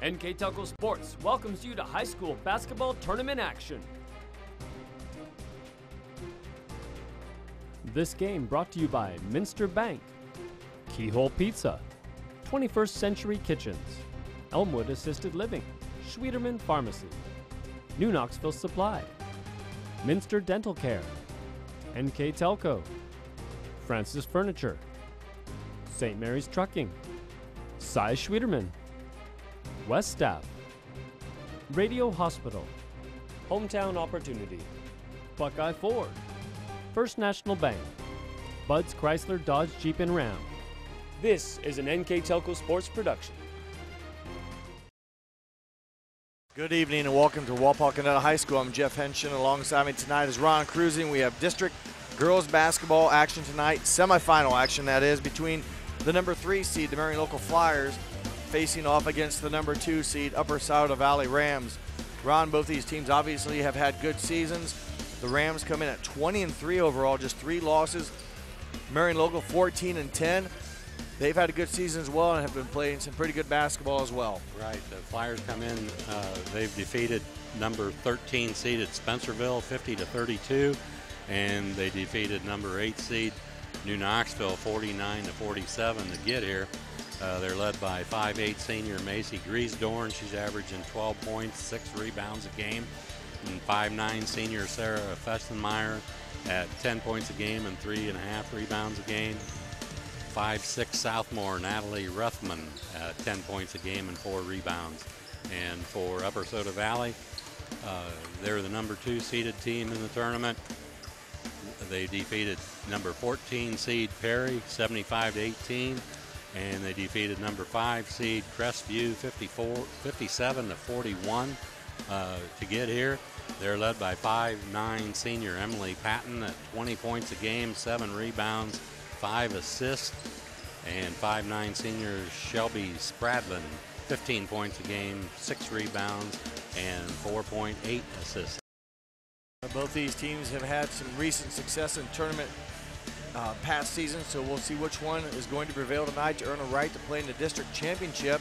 NKTelco Sports welcomes you to high school basketball tournament action. This game brought to you by Minster Bank, Keyhole Pizza, 21st Century Kitchens, Elmwood Assisted Living, Schwieterman Pharmacy, New Knoxville Supply, Minster Dental Care, NKTelco, Francis Furniture, St. Mary's Trucking, Cy Schwieterman, West Staff, Radio Hospital, Hometown Opportunity, Buckeye Ford, First National Bank, Bud's Chrysler Dodge Jeep and Ram. This is an NKTelco Sports production. Good evening and welcome to Wapakoneta High School. I'm Jeff Henshin. Alongside me tonight is Ron Cruising. We have district girls basketball action tonight, semifinal action that is, between the number 3 seed, the Marion Local Flyers, facing off against the number 2 seed, Upper Scioto Valley Rams. Ron, both these teams obviously have had good seasons. The Rams come in at 20-3 overall, just 3 losses. Marion Local 14-10. They've had a good season as well and have been playing some pretty good basketball as well. Right, the Flyers come in, they've defeated number 13 seeded Spencerville 50-32, and they defeated number 8 seed New Knoxville 49-47 to get here. They're led by 5'8" senior Macy Griesdorn. She's averaging 12 points, 6 rebounds a game. And 5'9" senior Sarah Festenmeyer at 10 points a game and 3.5 rebounds a game. 5'6" sophomore Natalie Ruthman at 10 points a game and 4 rebounds. And for Upper Scioto Valley, they're the number 2 seeded team in the tournament. They defeated number 14 seed Perry 75-18, and they defeated number 5 seed Crestview 57-41 to get here. They're led by 5'9" senior Emily Patton at 20 points a game, 7 rebounds, 5 assists, and 5'9" senior Shelby Spradlin, 15 points a game, 6 rebounds, and 4.8 assists. Both these teams have had some recent success in tournament past seasons, so we'll see which one is going to prevail tonight to earn a right to play in the district championship.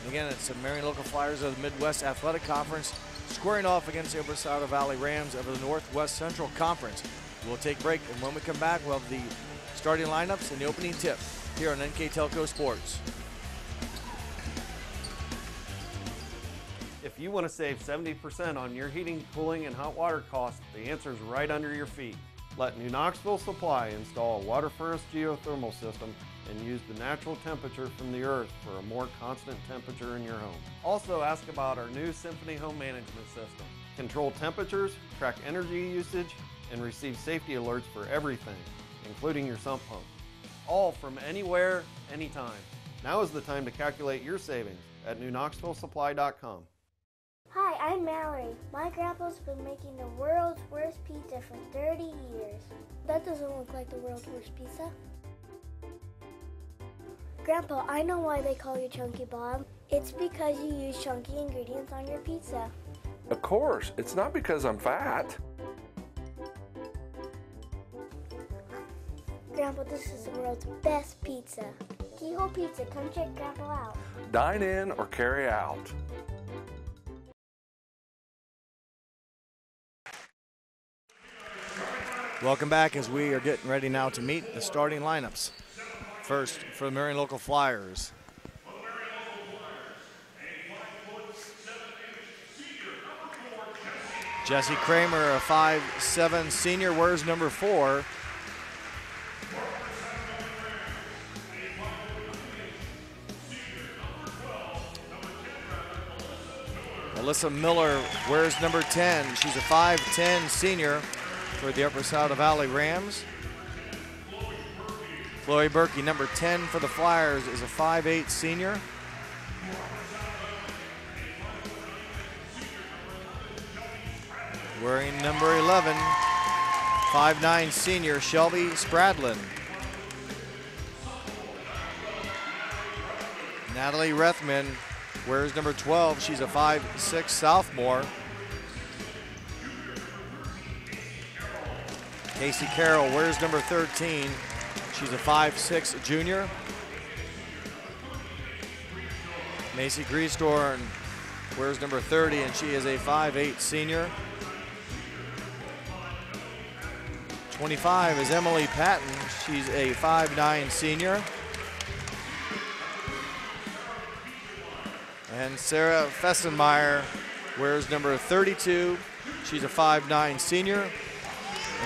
And again, it's the Marion Local Flyers of the Midwest Athletic Conference squaring off against the Upper Scioto Valley Rams of the Northwest Central Conference. We'll take a break, and when we come back, we'll have the starting lineups and the opening tip here on NKTelco Sports. If you want to save 70% on your heating, cooling, and hot water costs, the answer is right under your feet. Let New Knoxville Supply install a water furnace geothermal system and use the natural temperature from the earth for a more constant temperature in your home. Also ask about our new Symphony Home Management System. Control temperatures, track energy usage, and receive safety alerts for everything, including your sump pump. All from anywhere, anytime. Now is the time to calculate your savings at newknoxvillesupply.com. Hi, I'm Mallory. My grandpa's been making the world's worst pizza for 30 years. That doesn't look like the world's worst pizza. Grandpa, I know why they call you Chunky Bob. It's because you use chunky ingredients on your pizza. Of course, it's not because I'm fat. Grandpa, this is the world's best pizza. Keyhole Pizza, come check Grandpa out. Dine in or carry out. Welcome back as we are getting ready now to meet the starting lineups. First, for the Marion Local Flyers. Jesse Kramer, a 5'7" senior, wears number 4. Alyssa Miller wears number 10. She's a 5'10" senior for the Upper Scioto Valley Rams. Chloe Berkey, number 10 for the Flyers, is a 5'8" senior. Wearing number 11, 5'9" senior Shelby Spradlin. Natalie Rethman wears number 12. She's a 5'6" sophomore. Casey Carroll wears number 13. She's a 5'6" junior. Macy Griestorn wears number 30, and she is a 5'8" senior. 25 is Emily Patton. She's a 5'9" senior. And Sarah Festenmeyer wears number 32. She's a 5'9" senior.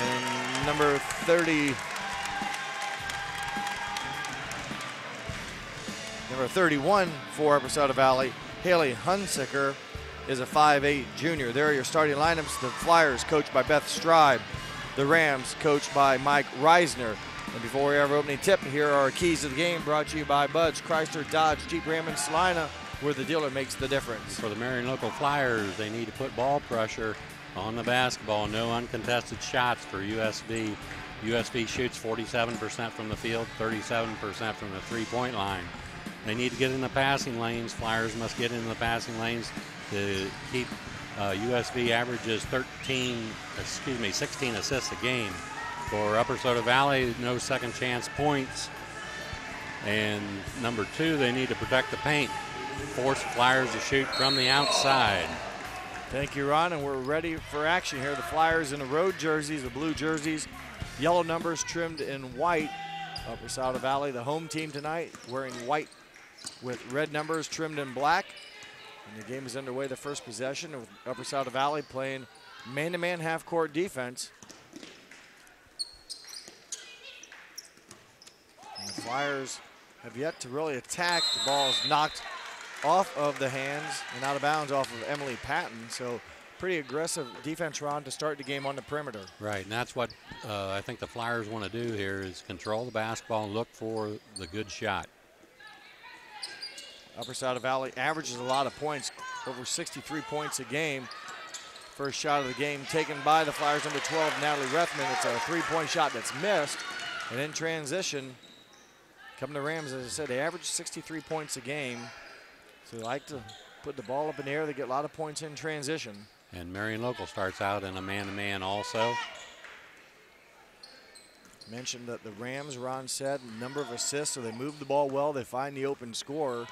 And number 31 for Upper Scioto Valley, Haley Hunsicker, is a 5'8" junior. There are your starting lineups. The Flyers coached by Beth Stribe. The Rams coached by Mike Reisner. And before we have our opening tip, here are our keys to the game brought to you by Bud's Chrysler Dodge Jeep Ram and Salina, where the dealer makes the difference. For the Marion local Flyers, they need to put ball pressure on the basketball. No uncontested shots for USB. USB shoots 47% from the field, 37% from the three-point line. They need to get in the passing lanes. Flyers must get in the passing lanes to keep USB averages 16 assists a game. For Upper Scioto Valley, no second chance points. And number 2, they need to protect the paint. Force Flyers to shoot from the outside. Thank you, Ron, and we're ready for action here. The Flyers in the road jerseys, the blue jerseys, yellow numbers trimmed in white. Upper Scioto Valley, the home team tonight, wearing white with red numbers trimmed in black. And the game is underway, the first possession, with Upper Scioto Valley playing man-to-man half-court defense. And the Flyers have yet to really attack. The ball is knocked off of the hands and out of bounds off of Emily Patton. So pretty aggressive defense, Ron, to start the game on the perimeter. Right, and that's what I think the Flyers want to do here, is control the basketball and look for the good shot. Upper Scioto Valley averages a lot of points, over 63 points a game. First shot of the game taken by the Flyers, number 12, Natalie Rethman. It's a three-point shot that's missed. And in transition, coming to Rams, as I said, they average 63 points a game. So they like to put the ball up in the air. They get a lot of points in transition. And Marion Local starts out in a man-to-man also. Mentioned that the Rams, Ron said, number of assists, so they move the ball well. They find the open scorer.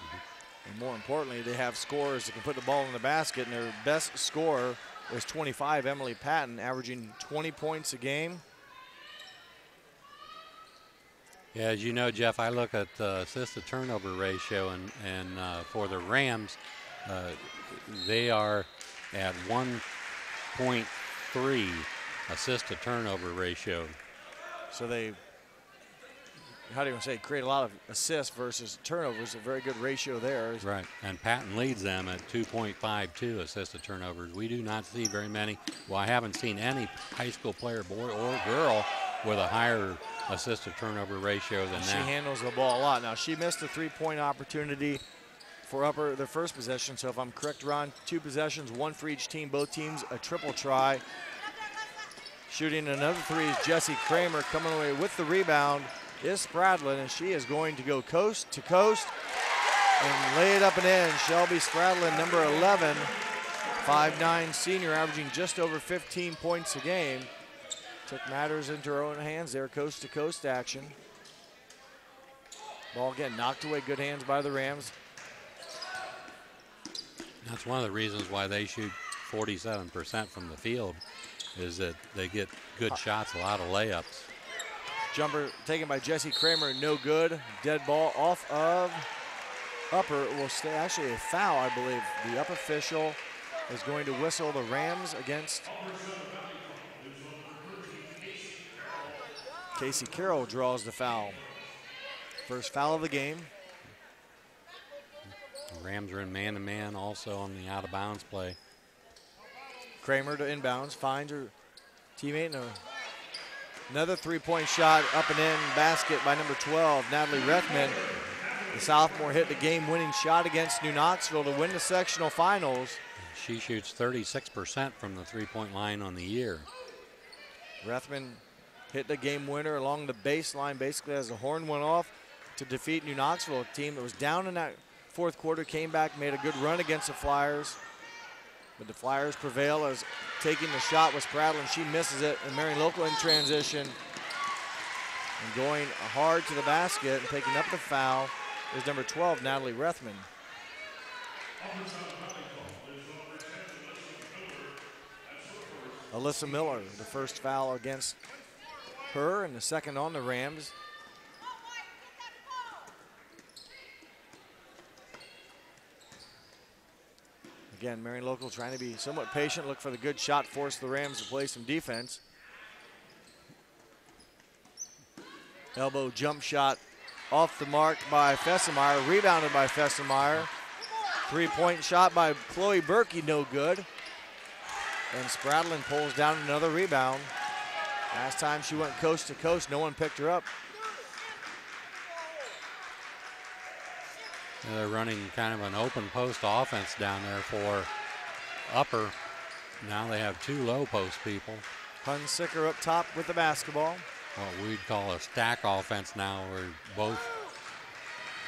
And more importantly, they have scorers that can put the ball in the basket. And their best scorer is 25, Emily Patton, averaging 20 points a game. Yeah, as you know, Jeff, I look at the assist-to-turnover ratio, and for the Rams, they are at 1.3 assist-to-turnover ratio. So they, how do you want to say, create a lot of assists versus turnovers. A very good ratio there. Right, and Patton leads them at 2.52 assist to turnovers. We do not see very many. Well, I haven't seen any high school player, boy or girl, with a higher assist to turnover ratio than that. She handles the ball a lot. Now, she missed a three-point opportunity for the first possession. So if I'm correct, Ron, 2 possessions, 1 for each team. Both teams a triple try. Shooting another 3 is Jessie Kramer. Coming away with the rebound is Spradlin, and she is going to go coast to coast and lay it up and in. Shelby Spradlin, number 11, 5'9" senior, averaging just over 15 points a game. Took matters into her own hands there, coast to coast action. Ball again knocked away, good hands by the Rams. That's one of the reasons why they shoot 47% from the field, is that they get good shots, a lot of layups. Jumper taken by Jessie Kramer, no good. Dead ball off of Upper. Will stay actually a foul, I believe. The Up official is going to whistle the Rams against. Casey Carroll draws the foul. First foul of the game. The Rams are in man-to-man also on the out-of-bounds play. Kramer to inbounds, finds her teammate, and another three-point shot up and in, basket by number 12, Natalie Rethman. The sophomore hit the game-winning shot against New Knoxville to win the sectional finals. She shoots 36% from the three-point line on the year. Rethman hit the game winner along the baseline, basically as the horn went off, to defeat New Knoxville, a team that was down in that fourth quarter, came back, made a good run against the Flyers. But the Flyers prevail as taking the shot was Spradlin. She misses it, and Marion Local in transition. And going hard to the basket and picking up the foul is number 12, Natalie Rethman. Alyssa Miller, the first foul against her and the second on the Rams. Again, Marion Local trying to be somewhat patient, look for the good shot, force the Rams to play some defense. Elbow jump shot off the mark by Fessenmeyer, rebounded by Fessenmeyer. Three-point shot by Chloe Berkey, no good. And Spradlin pulls down another rebound. Last time she went coast to coast, no one picked her up. They're running kind of an open post offense down there for Upper. Now they have two low post people. Hunsicker up top with the basketball. What we'd call a stack offense now, where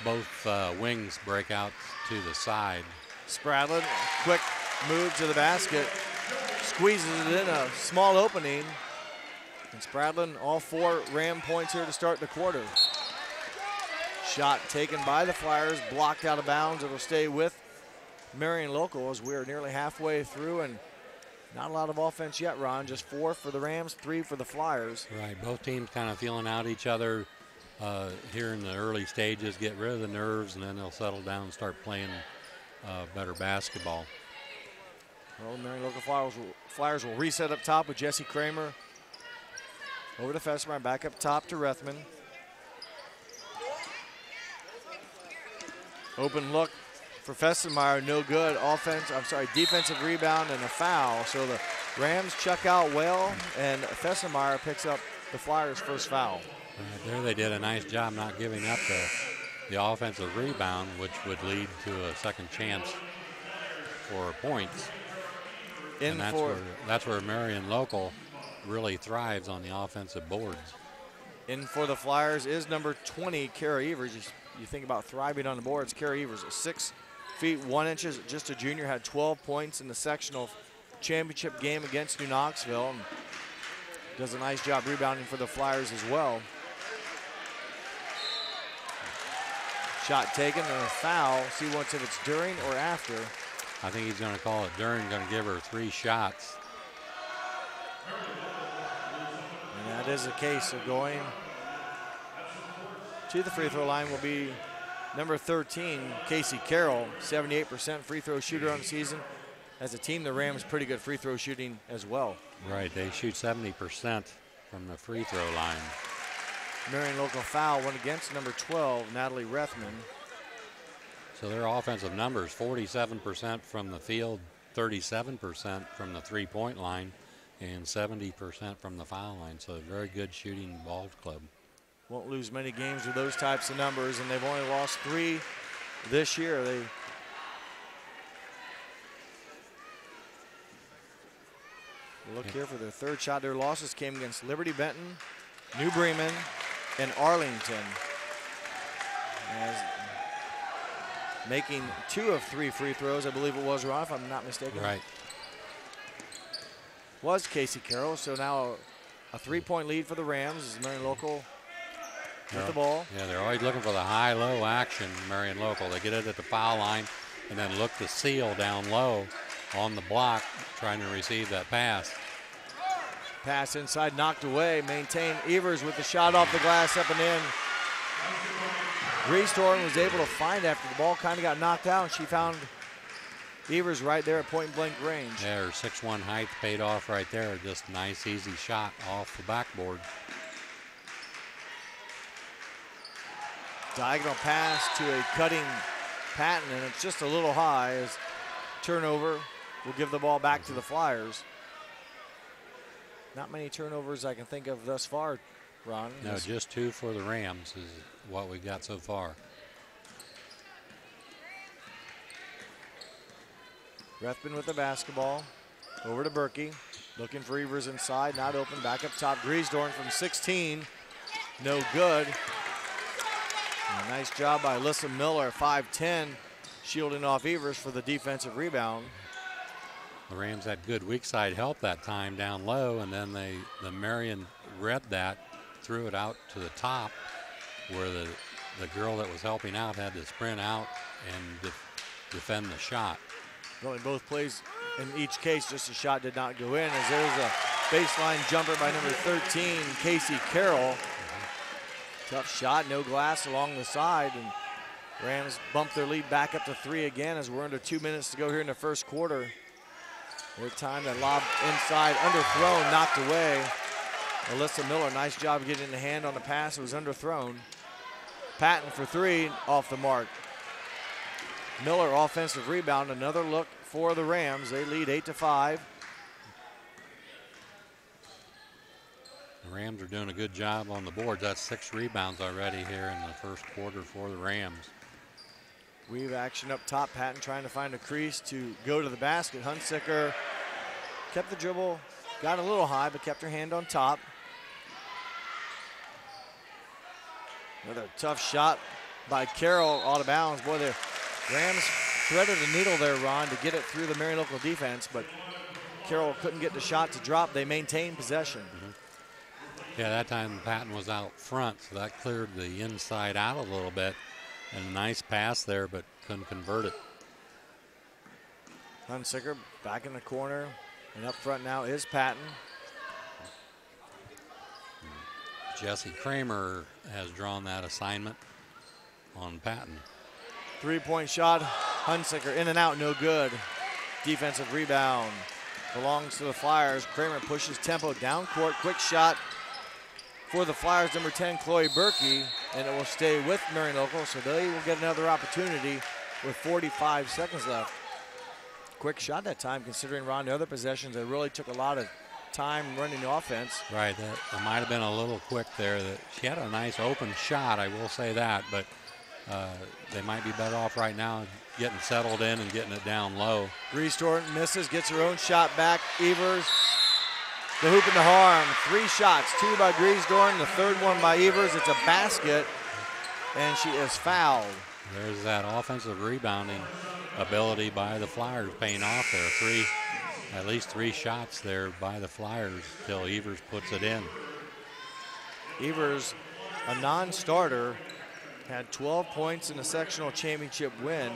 both wings break out to the side. Spradlin, quick move to the basket, squeezes it in a small opening. And Spradlin, all 4 Ram points here to start the quarter. Shot taken by the Flyers, blocked out of bounds. It'll stay with Marion Local as we're nearly halfway through, and not a lot of offense yet, Ron. Just 4 for the Rams, 3 for the Flyers. Right, both teams kind of feeling out each other here in the early stages, get rid of the nerves, and then they'll settle down and start playing better basketball. Well, Marion Local Flyers will reset up top with Jesse Kramer. Over to Fessenmeyer, back up top to Rethman. Open look for Fessenmeyer, no good. Defensive rebound and a foul. So the Rams check out well, and Fessenmeyer picks up the Flyers' first foul. There they did a nice job not giving up the offensive rebound, which would lead to a second chance for points. And that's where Marion Local really thrives on the offensive boards. In for the Flyers is number 20, Kara Evers. You think about thriving on the boards. Kara Evers, 6 feet 1 inches, just a junior, had 12 points in the sectional championship game against New Knoxville. And does a nice job rebounding for the Flyers as well. Shot taken and a foul. See once if it's during or after. I think he's going to call it during, going to give her 3 shots. And that is the case. So going to the free throw line will be number 13, Casey Carroll, 78% free throw shooter on the season. As a team, the Rams pretty good free throw shooting as well. Right, they shoot 70% from the free throw line. Marion Local foul went against number 12, Natalie Rethman. So their offensive numbers, 47% from the field, 37% from the three-point line, and 70% from the foul line. So a very good shooting ball club. Won't lose many games with those types of numbers, and they've only lost 3 this year. Look here for their third shot. Their losses came against Liberty Benton, New Bremen, and Arlington. As making 2 of 3 free throws, I believe it was, Ron, if I'm not mistaken. Right. Was Casey Carroll. So now a 3-point lead for the Rams as Marion Local with the ball. Yeah, they're always looking for the high-low action, Marion Local. They get it at the foul line and then look to seal down low on the block, trying to receive that pass. Pass inside, knocked away, maintained. Evers with the shot off the glass, up and in. Greasthorn was able to find after the ball kind of got knocked out, and she found Evers right there at point-blank range. Yeah, her 6'1" height paid off right there. Just nice, easy shot off the backboard. Diagonal pass to a cutting Patton, and it's just a little high as turnover will give the ball back to the Flyers. Not many turnovers I can think of thus far, Ron. No, just 2 for the Rams is what we got so far. Rethman with the basketball. Over to Berkey. Looking for Evers inside, not open. Back up top, Greasthorn from 16. No good. And a nice job by Alyssa Miller, 5'10", shielding off Evers for the defensive rebound. The Rams had good weak side help that time down low, and then the Marion read that, threw it out to the top, where the girl that was helping out had to sprint out and defend the shot. Really, both plays in each case, just a shot did not go in, as there's a baseline jumper by number 13, Casey Carroll. Tough shot, no glass along the side, and Rams bump their lead back up to 3 again as we're under 2 minutes to go here in the first quarter. Their time, that lob inside, underthrown, knocked away. Alyssa Miller, nice job getting the hand on the pass. It was underthrown. Patton for 3, off the mark. Miller, offensive rebound, another look for the Rams. They lead 8-5. The Rams are doing a good job on the board. That's 6 rebounds already here in the first quarter for the Rams. Weave action up top. Patton trying to find a crease to go to the basket. Hunsicker kept the dribble, got a little high, but kept her hand on top. Another tough shot by Carroll, out of bounds. Boy, the Rams threaded the needle there, Ron, to get it through the Marion local defense, but Carroll couldn't get the shot to drop. They maintained possession. Yeah, that time Patton was out front, so that cleared the inside out a little bit. And a nice pass there, but couldn't convert it. Hunsicker back in the corner, and up front now is Patton. Jesse Kramer has drawn that assignment on Patton. 3-point shot, Hunsicker in and out, no good. Defensive rebound belongs to the Flyers. Kramer pushes tempo down court, quick shot for the Flyers, number 10, Chloe Berkey, and it will stay with Marion Local, so they will get another opportunity with 45 seconds left. Quick shot that time, considering, Ron, the other possessions, they really took a lot of time running the offense. Right, that might have been a little quick there. That she had a nice open shot, I will say that, but they might be better off right now getting settled in and getting it down low. Greastorn misses, gets her own shot back. Evers, the hoop and the harm. 3 shots, 2 by Greasdorn, the third one by Evers. It's a basket, and she is fouled. There's that offensive rebounding ability by the Flyers paying off there. At least 3 shots there by the Flyers till Evers puts it in. Evers, a non-starter, had 12 points in the sectional championship win.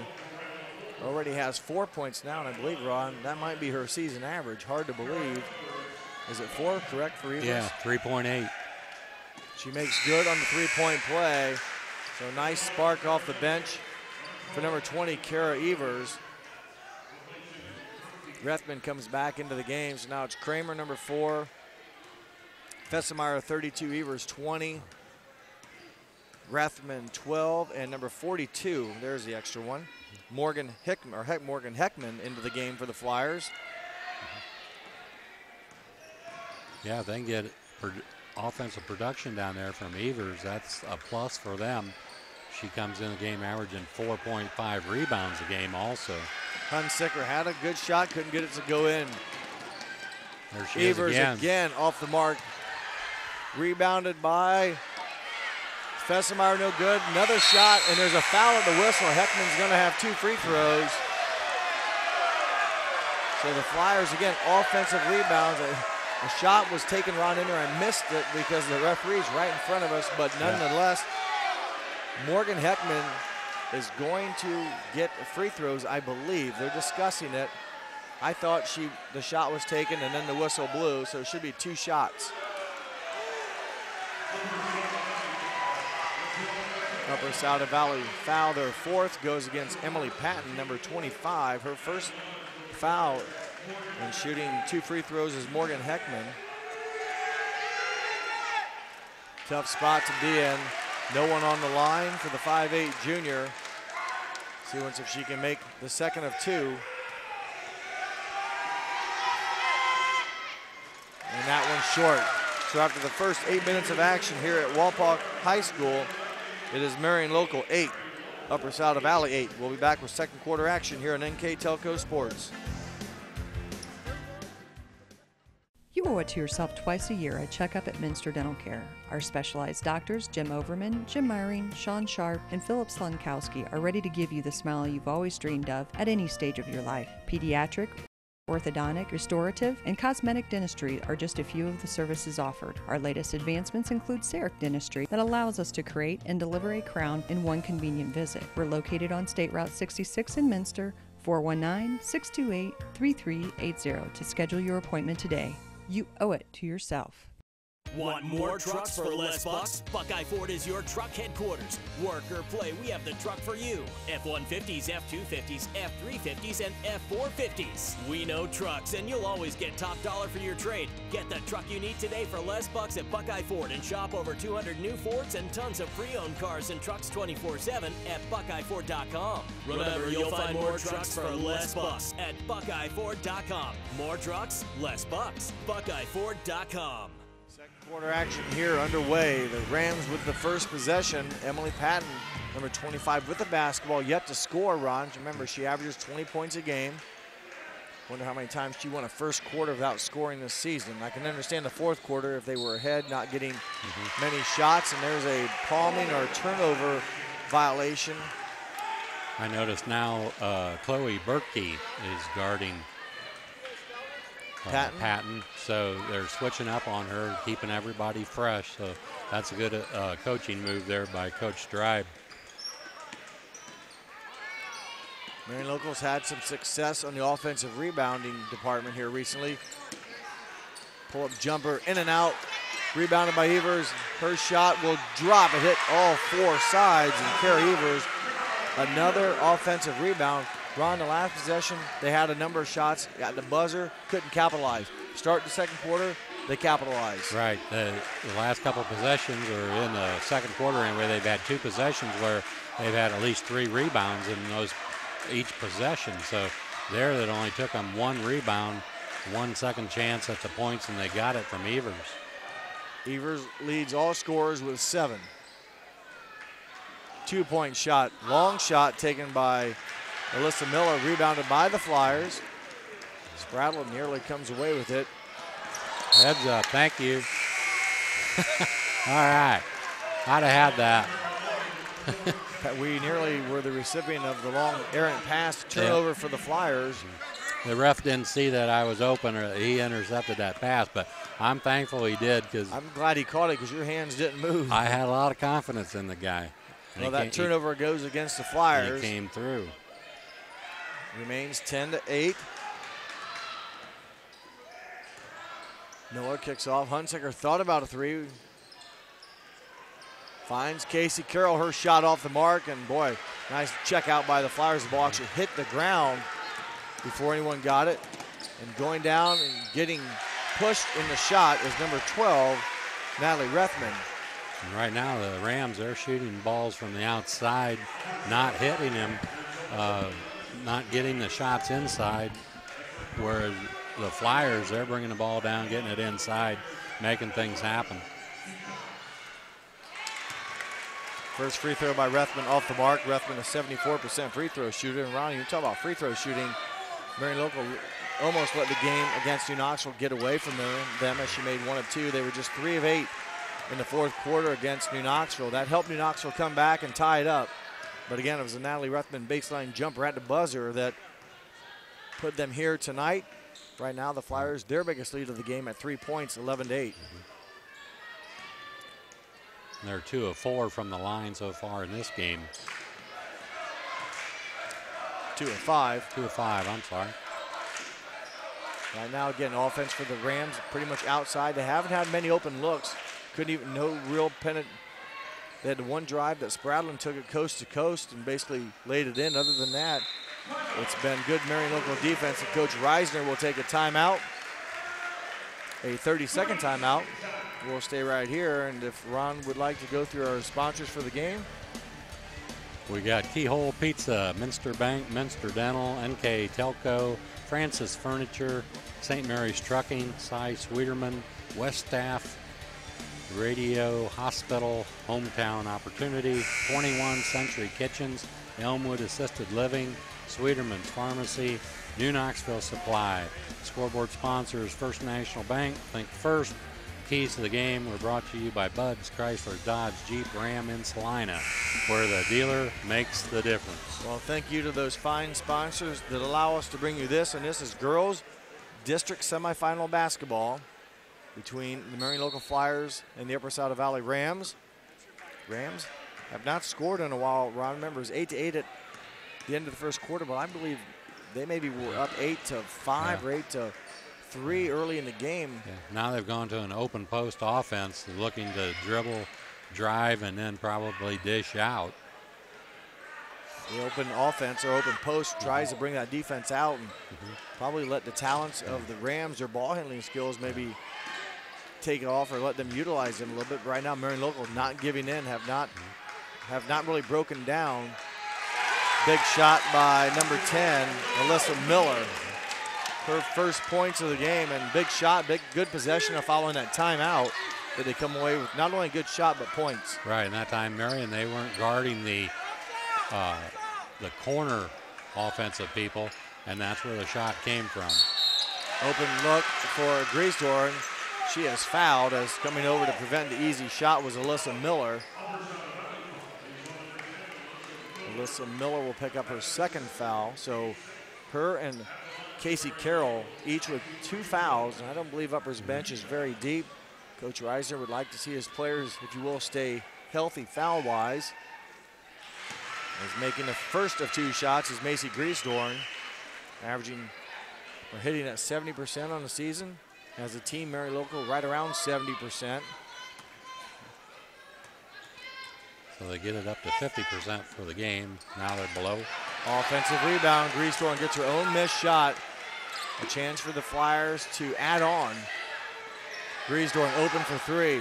Already has 4 points now, and I believe, Ron, that might be her season average. Hard to believe. Is it 4 correct for Evers? Yeah, 3.8. She makes good on the 3-point play. So nice spark off the bench for number 20, Kara Evers. Rethman comes back into the game, so now it's Kramer, number 4. Fessemeyer, 32, Evers, 20. Rethman, 12, and number 42, there's the extra one. Morgan Heckman into the game for the Flyers. Yeah, if they can get offensive production down there from Evers, that's a plus for them. She comes in the game averaging 4.5 rebounds a game also. Hunsicker had a good shot, couldn't get it to go in. There she Evers is again off the mark. Rebounded by Fessemeyer, no good. Another shot, and there's a foul at the whistle. Heckman's going to have 2 free throws. So the Flyers, again, offensive rebounds. A shot was taken, Ron, in there. I missed it because the referee's right in front of us, but nonetheless, Morgan Heckman is going to get free throws, I believe. They're discussing it. I thought the shot was taken and then the whistle blew, so it should be 2 shots. Upper Sauter Valley foul, their 4th, goes against Emily Patton, number 25. Her first foul, and shooting 2 free throws is Morgan Heckman. Tough spot to be in. No one on the line for the 5'8 junior. See if she can make the second of 2. And that one's short. So after the first 8 minutes of action here at Wapak High School, it is Marion Local 8, Upper Sauter Valley 8. We'll be back with second quarter action here on NKTelco Sports. You owe it to yourself twice a year a checkup at Minster Dental Care. Our specialized doctors, Jim Overman, Jim Myring, Sean Sharp, and Philip Slunkowski, are ready to give you the smile you've always dreamed of at any stage of your life. Pediatric, Orthodontic, restorative, and cosmetic dentistry are just a few of the services offered. Our latest advancements include CEREC dentistry that allows us to create and deliver a crown in one convenient visit. We're located on State Route 66 in Minster, 419-628-3380 to schedule your appointment today. You owe it to yourself. Want more trucks for less bucks? Buckeye Ford is your truck headquarters. Work or play, we have the truck for you. F-150s, F-250s, F-350s, and F-450s. We know trucks, and you'll always get top dollar for your trade. Get the truck you need today for less bucks at Buckeye Ford and shop over 200 new Fords and tons of pre-owned cars and trucks 24/7 at BuckeyeFord.com. Remember, you'll find more trucks for less bucks at BuckeyeFord.com. More trucks, less bucks. BuckeyeFord.com. Quarter action here underway. The Rams with the first possession. Emily Patton, number 25, with the basketball, yet to score, Ron. Remember, she averages 20 points a game. Wonder how many times she won a first quarter without scoring this season. I can understand the fourth quarter if they were ahead, not getting many shots, and there's a palming or turnover violation. I notice now Chloe Berkey is guarding Patton, so they're switching up on her, keeping everybody fresh. So that's a good coaching move there by Coach Stribe. Marion Locals had some success on the offensive rebounding department here recently. Pull-up jumper in and out, rebounded by Evers. Her shot will drop. It hit all four sides, and Carrie Evers, another offensive rebound. Ron, the last possession, they had a number of shots, got the buzzer, couldn't capitalize. Start the second quarter, they capitalized. Right, the last couple of possessions are in the second quarter, and where they've had two possessions where they've had at least 3 rebounds in those each possession. So there that only took them 1 rebound, 1 second chance at the points, and they got it from Evers. Evers leads all scorers with 7. 2-point shot, long shot taken by Alyssa Miller, rebounded by the Flyers. Spradlin nearly comes away with it. Heads up, thank you. All right, I'd have had that. We nearly were the recipient of the long errant pass turnover for the Flyers. The ref didn't see that I was open, or he intercepted that pass, but I'm thankful he did, because I'm glad he caught it because your hands didn't move. I had a lot of confidence in the guy. Well, that turnover goes against the Flyers. He came through. Remains 10-8. Miller kicks off. Hunsaker thought about a 3. Finds Casey Carroll. Her shot off the mark, and boy, nice check out by the Flyers. The ball actually hit the ground before anyone got it. And going down and getting pushed in the shot is number 12, Natalie Rethman. And right now, the Rams, they're shooting balls from the outside, not hitting him. Not getting the shots inside, where the Flyers, they're bringing the ball down, getting it inside, making things happen. First free throw by Rethman off the mark. Rethman a 74% free throw shooter. And Ronnie, you talk about free throw shooting. Marion Local almost let the game against New Knoxville get away from them as she made 1 of 2. They were just 3 of 8 in the fourth quarter against New Knoxville. That helped New Knoxville come back and tie it up. But again, it was a Natalie Rethman baseline jumper at the buzzer that put them here tonight. Right now, the Flyers, their biggest lead of the game at 3 points, 11-8. They're 2 of 4 from the line so far in this game. 2 of 5. 2 of 5, I'm sorry. Right now, again, offense for the Rams pretty much outside. They haven't had many open looks. Couldn't even, no real pennant. They had the one drive that Spradlin took it coast to coast and basically laid it in. Other than that, it's been good Marion Local defense. And Coach Reisner will take a timeout, a 30-second timeout. We'll stay right here, and if Ron would like to go through our sponsors for the game. We got Keyhole Pizza, Minster Bank, Minster Dental, NKTelco, Francis Furniture, St. Mary's Trucking, Cy Sweeterman, West Staff, Radio, Hospital, Hometown Opportunity, 21 Century Kitchens, Elmwood Assisted Living, Sweeterman's Pharmacy, New Knoxville Supply. Scoreboard sponsors, First National Bank, Think First. Keys to the game were brought to you by Bud's Chrysler Dodge Jeep Ram in Salina, where the dealer makes the difference. Well, thank you to those fine sponsors that allow us to bring you this, and this is girls district semifinal basketball between the Marion Local Flyers and the Upper Scioto Valley Rams. Rams have not scored in a while. Ron, remember, it was 8-8 at the end of the first quarter, but I believe they maybe were up 8-5 or 8-3 early in the game. Yeah. Now they've gone to an open post offense, looking to dribble, drive, and then probably dish out. The open offense or open post tries to bring that defense out and probably let the talents of the Rams, their ball handling skills, maybe take it off or let them utilize them a little bit. But right now, Marion Local not giving in, have not really broken down. Big shot by number 10, Alyssa Miller. Her first points of the game, and big shot, good possession of following that timeout. That they come away with not only a good shot but points. Right, and that time Marion, they weren't guarding the corner offensive people, and that's where the shot came from. Open look for Griesdorf. She has fouled, as coming over to prevent the easy shot was Alyssa Miller. Alyssa Miller will pick up her second foul. So her and Casey Carroll each with 2 fouls. And I don't believe Upper's bench is very deep. Coach Reisner would like to see his players, if you will, stay healthy foul-wise. Is making the first of 2 shots is Macy Griesdorn, averaging or hitting at 70% on the season. As a team, Marion Local right around 70%. So they get it up to 50% for the game. Now they're below. Offensive rebound. Griesdorn gets her own missed shot. A chance for the Flyers to add on. Griesdorn open for 3.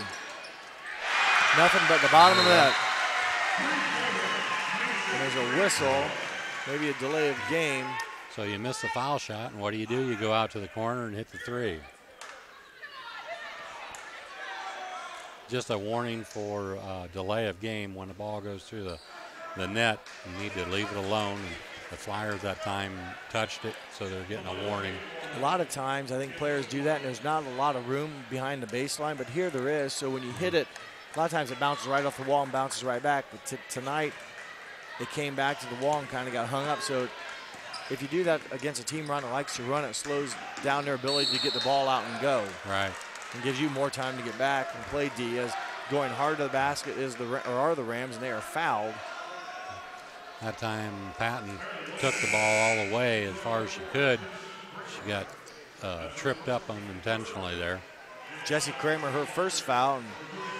Nothing but the bottom of the net. And there's a whistle, maybe a delay of game. So you miss the foul shot, and what do? You go out to the corner and hit the 3. Just a warning for delay of game when the ball goes through the net. You need to leave it alone. And the Flyers that time touched it, so they're getting a warning. A lot of times I think players do that, and there's not a lot of room behind the baseline, but here there is. So when you hit it, a lot of times it bounces right off the wall and bounces right back. But tonight, it came back to the wall and kind of got hung up. So if you do that against a team run that likes to run, it slows down their ability to get the ball out and go. Right. And gives you more time to get back and play D. As going hard to the basket are the Rams, and they are fouled. That time Patton took the ball all the way as far as she could. She got tripped up unintentionally there. Jessie Kramer, her first foul, and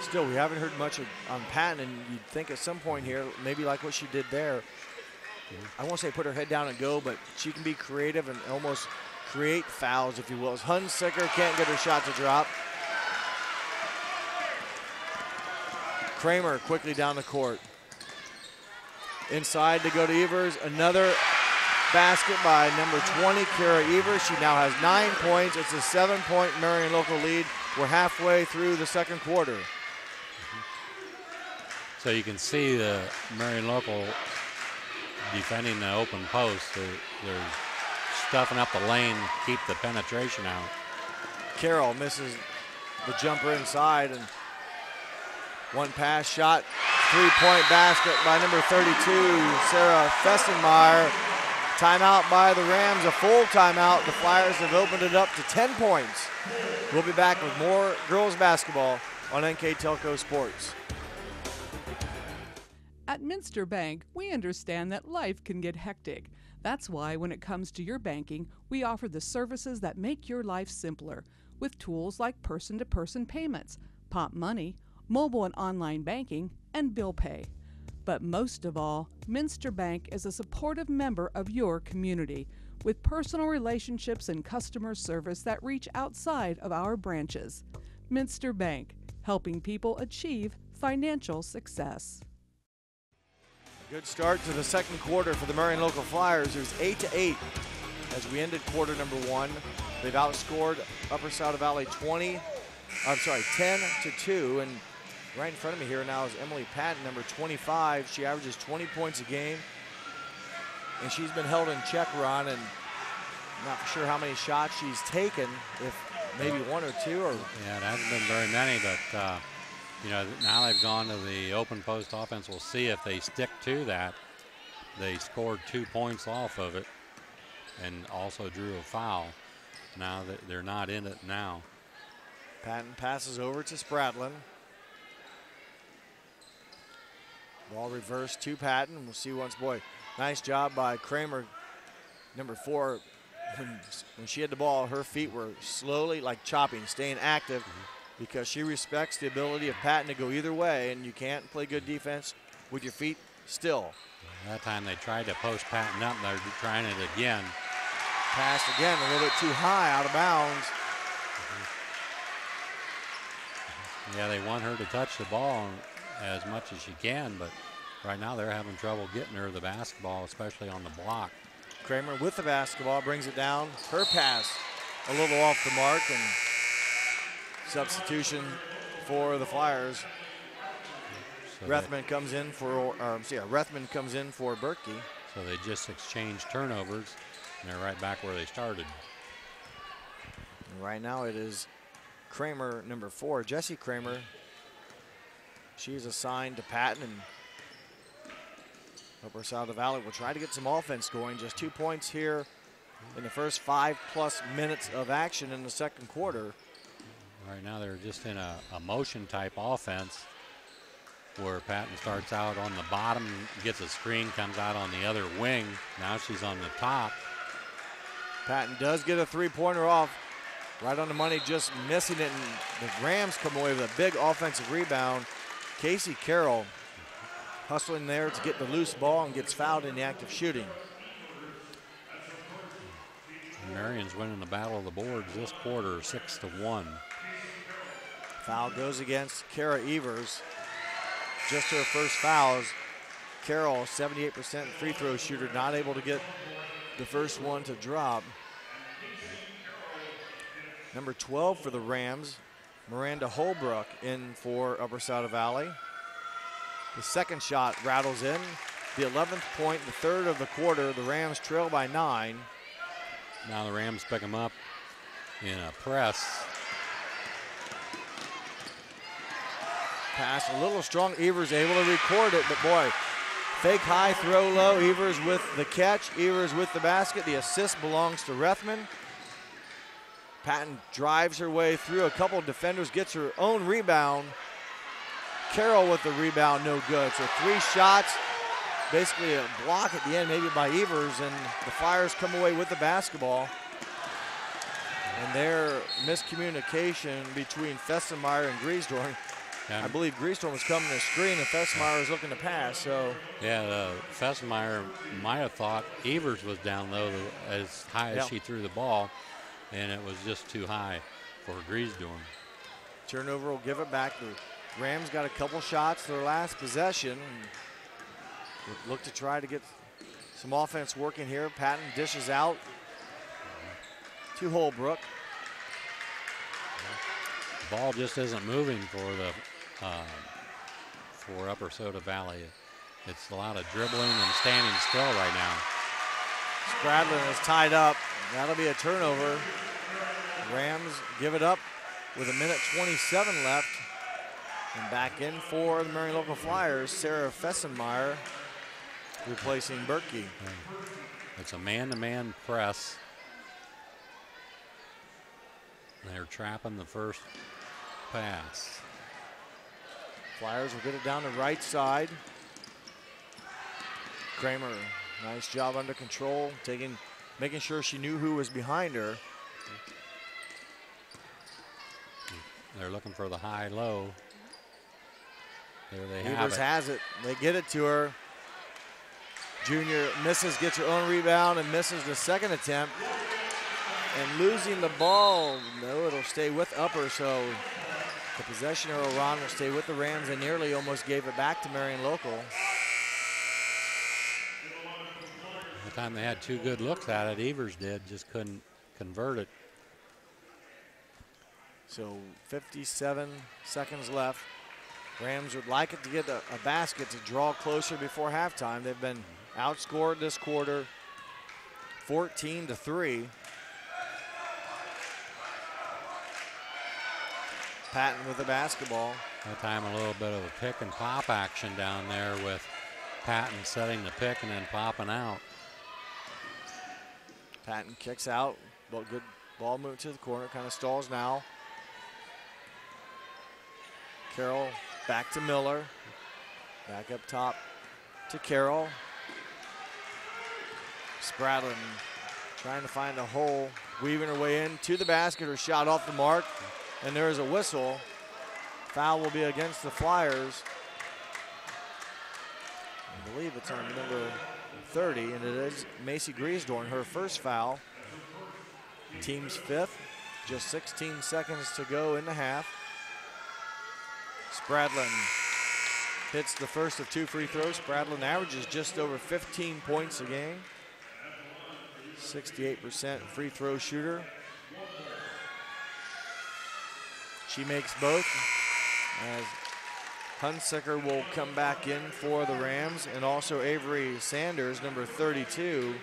still we haven't heard much on Patton, and you'd think at some point here, maybe like what she did there, I won't say put her head down and go, but she can be creative and almost create fouls, if you will. As Hunsicker can't get her shot to drop. Kramer quickly down the court. Inside to go to Evers. Another basket by number 20, Kara Evers. She now has 9 points. It's a 7-point Marion Local lead. We're halfway through the second quarter. So you can see the Marion Local defending the open post. They're stuffing up the lane to keep the penetration out. Carroll misses the jumper inside, and one pass shot, 3-point basket by number 32, Sarah Festenmeyer. Timeout by the Rams, a full timeout. The Flyers have opened it up to 10 points. We'll be back with more girls basketball on NKTelco Sports. At Minster Bank, we understand that life can get hectic. That's why when it comes to your banking, we offer the services that make your life simpler with tools like person-to-person payments, Pop Money, mobile and online banking, and bill pay. But most of all, Minster Bank is a supportive member of your community with personal relationships and customer service that reach outside of our branches. Minster Bank, helping people achieve financial success. Good start to the second quarter for the Marion Local Flyers. It was 8-8 as we ended quarter number 1. They've outscored Upper Scioto Valley 10-2, and right in front of me here now is Emily Patton, number 25. She averages 20 points a game, and she's been held in check, Ron, and not sure how many shots she's taken, if maybe 1 or 2. Or yeah, it hasn't been very many, but you know, now they've gone to the open post offense. We'll see if they stick to that. They scored 2 points off of it and also drew a foul. Now they're not in it now. Patton passes over to Spradlin. Ball reversed to Patton. We'll see once, boy. Nice job by Kramer, number 4. When she had the ball, her feet were slowly like chopping, staying active, because she respects the ability of Patton to go either way, and you can't play good defense with your feet still. That time they tried to post Patton up. They're trying it again. Pass again, a little bit too high, out of bounds. Yeah, they want her to touch the ball as much as she can, but right now they're having trouble getting her the basketball, especially on the block. Kramer with the basketball, brings it down. Her pass a little off the mark, and substitution for the Flyers. So Rethman comes in for, Rethman comes in for Berkey. So they just exchanged turnovers, and they're right back where they started. And right now it is Kramer, number 4, Jessie Kramer. She's assigned to Patton, and Upper Scioto Valley will try to get some offense going. Just 2 points here in the first 5+ minutes of action in the second quarter. Right now they're just in a motion type offense where Patton starts out on the bottom, gets a screen, comes out on the other wing. Now she's on the top. Patton does get a 3-pointer off. Right on the money, just missing it, and the Rams come away with a big offensive rebound. Casey Carroll hustling there to get the loose ball and gets fouled in the act of shooting. Marion's winning the battle of the boards this quarter, 6-1. Foul goes against Kara Evers. Just her first fouls. Carroll, 78% free throw shooter, not able to get the first one to drop. Number 12 for the Rams, Miranda Holbrook, in for Upper Scioto Valley. The second shot rattles in. The 11th point, the third of the quarter. The Rams trail by 9. Now the Rams pick them up in a press. Pass a little strong. Evers able to record it, but boy, fake high, throw low. Evers with the catch. Evers with the basket. The assist belongs to Rethman. Patton drives her way through a couple of defenders, gets her own rebound. Carroll with the rebound, no good. So 3 shots, basically a block at the end, maybe by Evers, and the Flyers come away with the basketball. And their miscommunication between Fessenmeyer and Griesdorf. Yeah. I believe Griesdorf was coming to screen and Fessenmeyer was looking to pass. So yeah, Fessenmeyer might have thought Evers was down low as high as she threw the ball, and it was just too high for Griesdorf. Turnover will give it back. The Rams got a couple shots their last possession. Look to try to get some offense working here. Patton dishes out to Holbrook. The ball just isn't moving for the for Upper Scioto Valley. It's a lot of dribbling and standing still right now. Spradlin is tied up. That'll be a turnover. Rams give it up with 1:27 left. And back in for the Marion Local Flyers, Sarah Fessenmeyer replacing Berkey. It's a man-to-man press. They're trapping the first pass. Flyers will get it down the right side. Kramer, nice job under control, making sure she knew who was behind her. They're looking for the high-low. There they have Evers it. has it. They get it to her. Junior misses, gets her own rebound, and misses the second attempt. And losing the ball, no, it'll stay with Upper, so the possession arrow, Ron, will stay with the Rams. They nearly almost gave it back to Marion Local. The time they had 2 good looks at it, Evers did, just couldn't convert it. So 57 seconds left. Rams would like it to get a basket to draw closer before halftime. They've been outscored this quarter 14-3. Patton with the basketball. That time a little bit of a pick and pop action down there with Patton setting the pick and then popping out. Patton kicks out, but good Ball moved to the corner, kind of stalls now. Carroll back to Miller. Back up top to Carroll. Spradlin trying to find a hole, weaving her way in to the basket. Her shot off the mark, and there is a whistle. Foul will be against the Flyers. I believe it's on number 30, and it is Macy Griesdorn, her first foul. Team's fifth. Just 16 seconds to go in the half. Spradlin hits the first of 2 free throws. Spradlin averages just over 15 points a game. 68% free throw shooter. She makes both as Hunsaker will come back in for the Rams, and also Avery Sanders, number 32,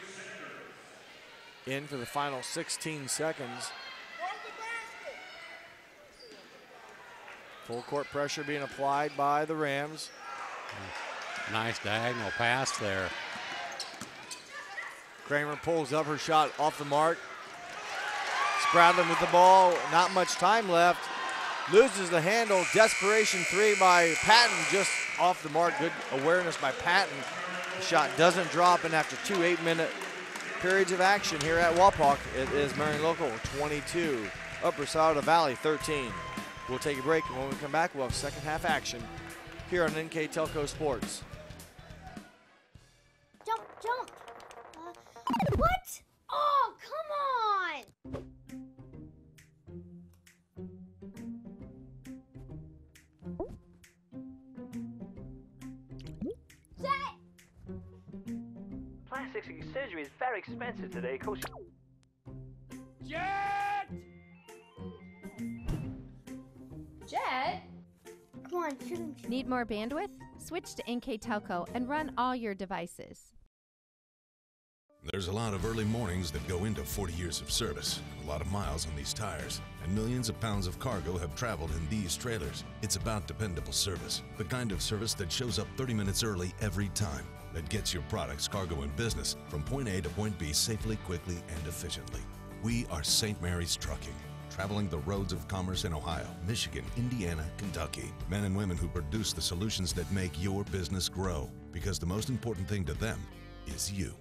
in for the final 16 seconds. Full court pressure being applied by the Rams. Nice diagonal pass there. Kramer pulls up, her shot off the mark. Spradlin with the ball, not much time left. Loses the handle, desperation three by Patton, just off the mark. Good awareness by Patton. The shot doesn't drop, and after 2 8-minute periods of action here at Wapak, it is Marion Local 22, Upper Scioto Valley 13. We'll take a break, and when we come back, we'll have second half action here on NKTelco Sports. Jump, jump. What? Oh, come on. Plastic surgery is very expensive today. Jet! Jet? Come on, shoot him. Need more bandwidth? Switch to NKTelco and run all your devices. There's a lot of early mornings that go into 40 years of service, a lot of miles on these tires, and millions of pounds of cargo have traveled in these trailers. It's about dependable service, the kind of service that shows up 30 minutes early every time, that gets your products, cargo, and business from point A to point B safely, quickly, and efficiently. We are St. Mary's Trucking, traveling the roads of commerce in Ohio, Michigan, Indiana, Kentucky. Men and women who produce the solutions that make your business grow, because the most important thing to them is you.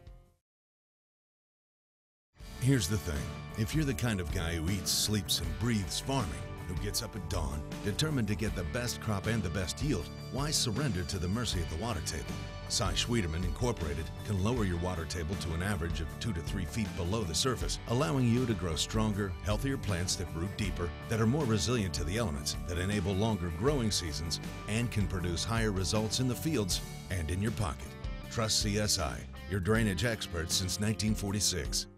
Here's the thing, if you're the kind of guy who eats, sleeps, and breathes farming, who gets up at dawn, determined to get the best crop and the best yield, why surrender to the mercy of the water table? Schwiederman Incorporated can lower your water table to an average of 2 to 3 feet below the surface, allowing you to grow stronger, healthier plants that root deeper, that are more resilient to the elements, that enable longer growing seasons, and can produce higher results in the fields and in your pocket. Trust CSI, your drainage experts since 1946.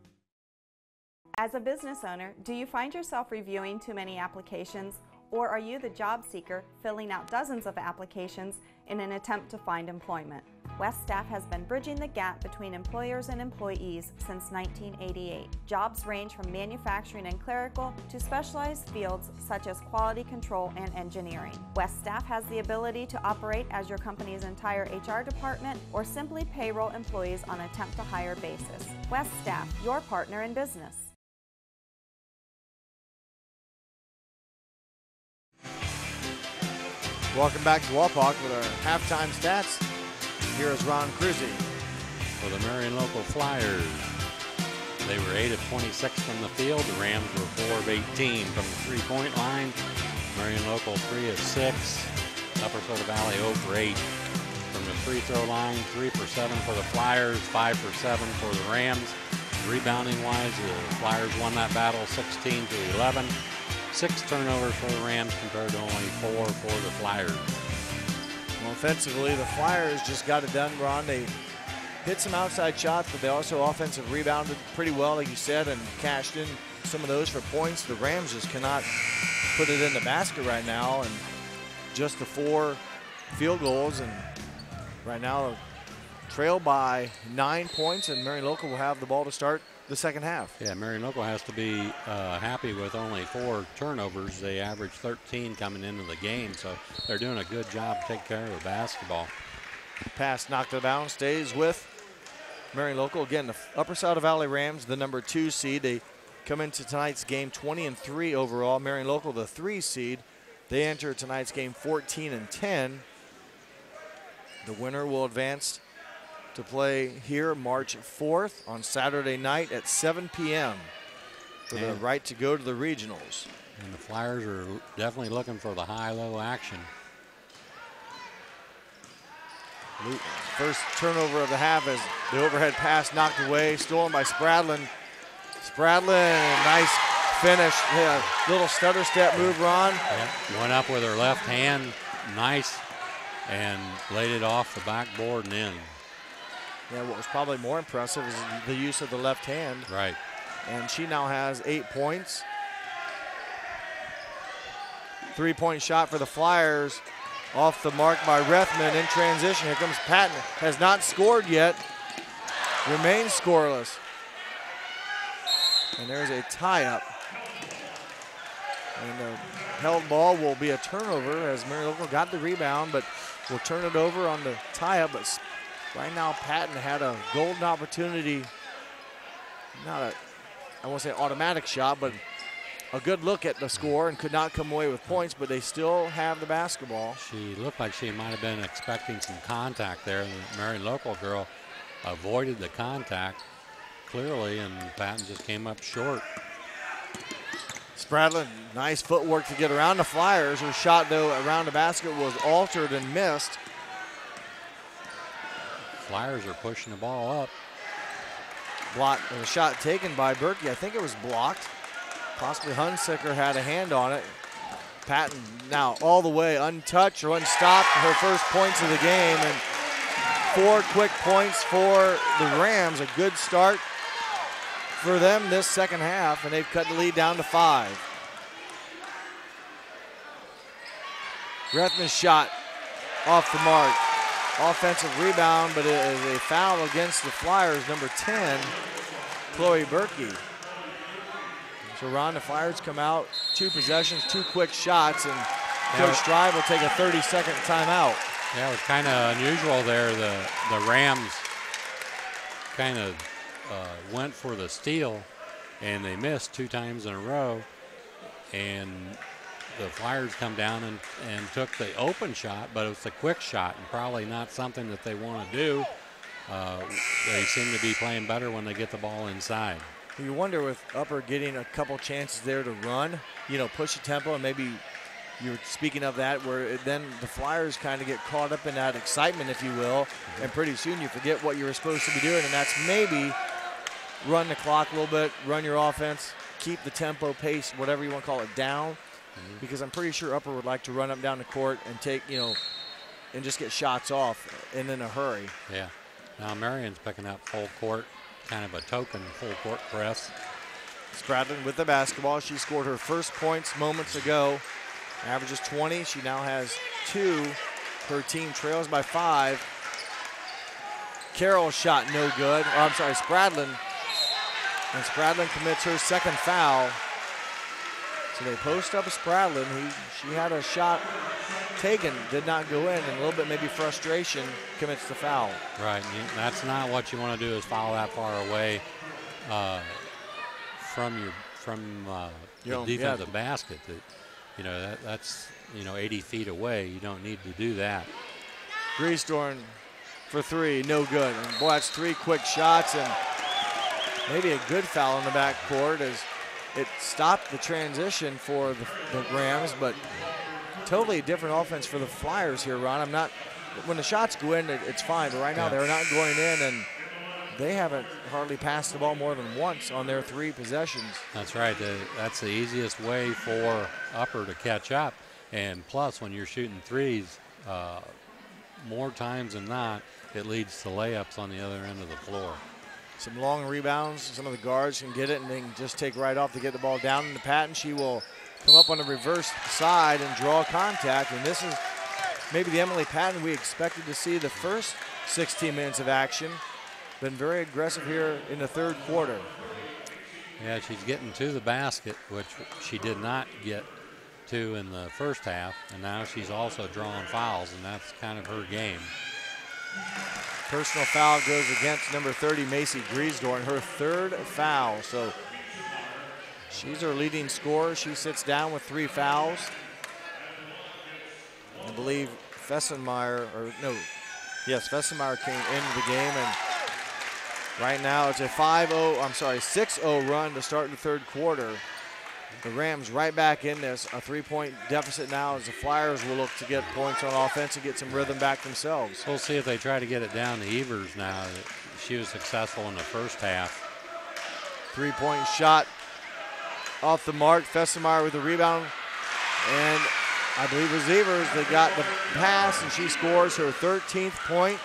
As a business owner, do you find yourself reviewing too many applications, or are you the job seeker filling out dozens of applications in an attempt to find employment? West Staff has been bridging the gap between employers and employees since 1988. Jobs range from manufacturing and clerical to specialized fields such as quality control and engineering. West Staff has the ability to operate as your company's entire HR department or simply payroll employees on an attempt to hire basis. West Staff, your partner in business. Welcome back to Wapak with our halftime stats. Here is Ron Cruzy. For the Marion Local Flyers, they were 8 of 26 from the field. The Rams were 4 of 18 from the three-point line. Marion Local 3 of 6. Upper Scioto Valley 0 for 8 from the free throw line. 3 for 7 for the Flyers, 5 for 7 for the Rams. Rebounding-wise, the Flyers won that battle 16 to 11. 6 turnovers for the Rams compared to only 4 for the Flyers. Well, offensively, the Flyers just got it done, Ron. They hit some outside shots, but they also offensive rebounded pretty well, like you said, and cashed in some of those for points. The Rams just cannot put it in the basket right now, and just the 4 field goals, and right now trailed by 9 points, and Marion Local will have the ball to start the second half. Yeah, Marion Local has to be happy with only 4 turnovers. They averaged 13 coming into the game, so they're doing a good job taking care of the basketball. Pass knocked it down, stays with Marion Local. Again, the Upper Scioto Valley Rams, the number 2 seed. They come into tonight's game 20-3 overall. Marion Local, the 3 seed. They enter tonight's game 14-10. The winner will advance to play here March 4th on Saturday night at 7 p.m. for the right to go to the regionals. And the Flyers are definitely looking for the high-low action. First turnover of the half as the overhead pass knocked away, stolen by Spradlin. Spradlin, nice finish. Yeah, little stutter step move, Ron. Yep. Went up with her left hand, nice, and laid it off the backboard and in. Yeah, what was probably more impressive is the use of the left hand. Right. And she now has 8 points. 3-point shot for the Flyers. Off the mark by Rethman in transition. Here comes Patton. Has not scored yet. Remains scoreless. And there's a tie-up. And the held ball will be a turnover as Marion Local got the rebound, but will turn it over on the tie-up. But right now, Patton had a golden opportunity. Not a, I won't say automatic shot, but a good look at the score and could not come away with points, but they still have the basketball. She looked like she might have been expecting some contact there. The Marion Local girl avoided the contact clearly, and Patton just came up short. Spradlin, nice footwork to get around the Flyers. Her shot, though, around the basket was altered and missed. Flyers are pushing the ball up. Block, a shot taken by Berkey. I think it was blocked. Possibly Hunsicker had a hand on it. Patton now all the way untouched or unstopped. Her first points of the game, and 4 quick points for the Rams. A good start for them this second half, and they've cut the lead down to 5. Rethman's shot off the mark. Offensive rebound, but it is a foul against the Flyers, number 10, Chloe Berkey. So Ron, the Flyers come out, 2 possessions, 2 quick shots, and Coach Strive will take a 30-second timeout. Yeah, it was kind of unusual there. The Rams kind of went for the steal, and they missed 2 times in a row. And the Flyers come down and took the open shot, but it's a quick shot and probably not something that they want to do. They seem to be playing better when they get the ball inside. You wonder with Upper getting a couple chances there to run, you know, push the tempo, and maybe you're speaking of that where then the Flyers kind of get caught up in that excitement, if you will, and pretty soon you forget what you were supposed to be doing, and that's maybe run the clock a little bit, run your offense, keep the tempo, pace, whatever you want to call it, down, because I'm pretty sure Upper would like to run up down the court and take, you know, and just get shots off and in a hurry. Yeah. Now Marion's picking up full court. Kind of a token full court press. Spradlin with the basketball. She scored her first points moments ago. Averages 20. She now has 2. Her team trails by 5. Carroll's shot no good. Oh, I'm sorry, Spradlin. And Spradlin commits her second foul. So they post up Spradlin. She had a shot taken, did not go in, and a little bit maybe frustration commits the foul. Right, that's not what you want to do, is foul that far away from the defensive basket. That, you know, that's 80 feet away. You don't need to do that. Griesdorn for 3, no good. And boy, that's 3 quick shots and maybe a good foul in the backcourt as it stopped the transition for the Rams, but totally different offense for the Flyers here, Ron. When the shots go in, it's fine, but right now they're not going in, and they haven't hardly passed the ball more than once on their 3 possessions. That's right. That's the easiest way for Upper to catch up, and plus when you're shooting threes, more times than not, it leads to layups on the other end of the floor. Some long rebounds. Some of the guards can get it, and they can just take right off to get the ball down into Patton. She will come up on the reverse side and draw contact, and this is maybe the Emily Patton we expected to see the first 16 minutes of action. Been very aggressive here in the 3rd quarter. Yeah, she's getting to the basket, which she did not get to in the first half, and now she's also drawing fouls, and that's kind of her game. Personal foul goes against number 30, Macy Griesdorn, her 3rd foul. So She's our leading scorer. She sits down with 3 fouls. I believe Fessenmeyer came into the game, and right now it's a 6-0 run to start the third quarter. The Rams right back in this, a 3-point deficit now as the Flyers will look to get points on offense and get some rhythm back themselves. We'll see if they try to get it down to Evers now. She was successful in the first half. 3-point shot off the mark. Fessenmeyer with the rebound, and I believe it was Evers that got the pass, and she scores her 13th point.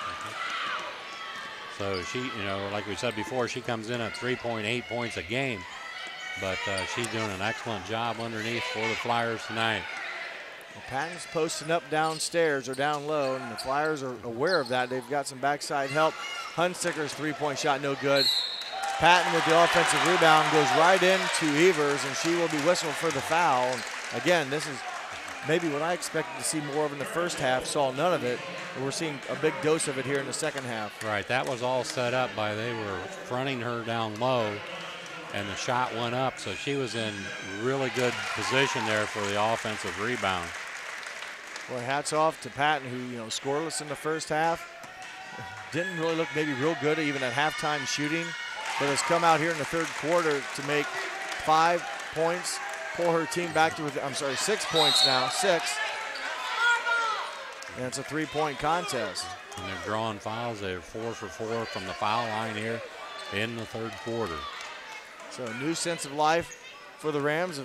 So she, like we said before, she comes in at 3.8 points a game, but she's doing an excellent job underneath for the Flyers tonight. Well, Patton's posting up downstairs or down low, and the Flyers are aware of that. They've got some backside help. Hunsticker's 3-point shot no good. Patton with the offensive rebound goes right into Evers, and she will be whistled for the foul. And again, this is maybe what I expected to see more of in the first half. Saw none of it. And we're seeing a big dose of it here in the second half. Right, that was all set up by they were fronting her down low, and the shot went up, so she was in really good position there for the offensive rebound. Well, hats off to Patton, who, scoreless in the first half. Didn't really look maybe real good even at halftime shooting, but has come out here in the third quarter to make 5 points, pull her team back to, 6 points now, 6. And it's a 3-point contest. And they're drawing fouls. They're 4 for 4 from the foul line here in the third quarter. So a new sense of life for the Rams.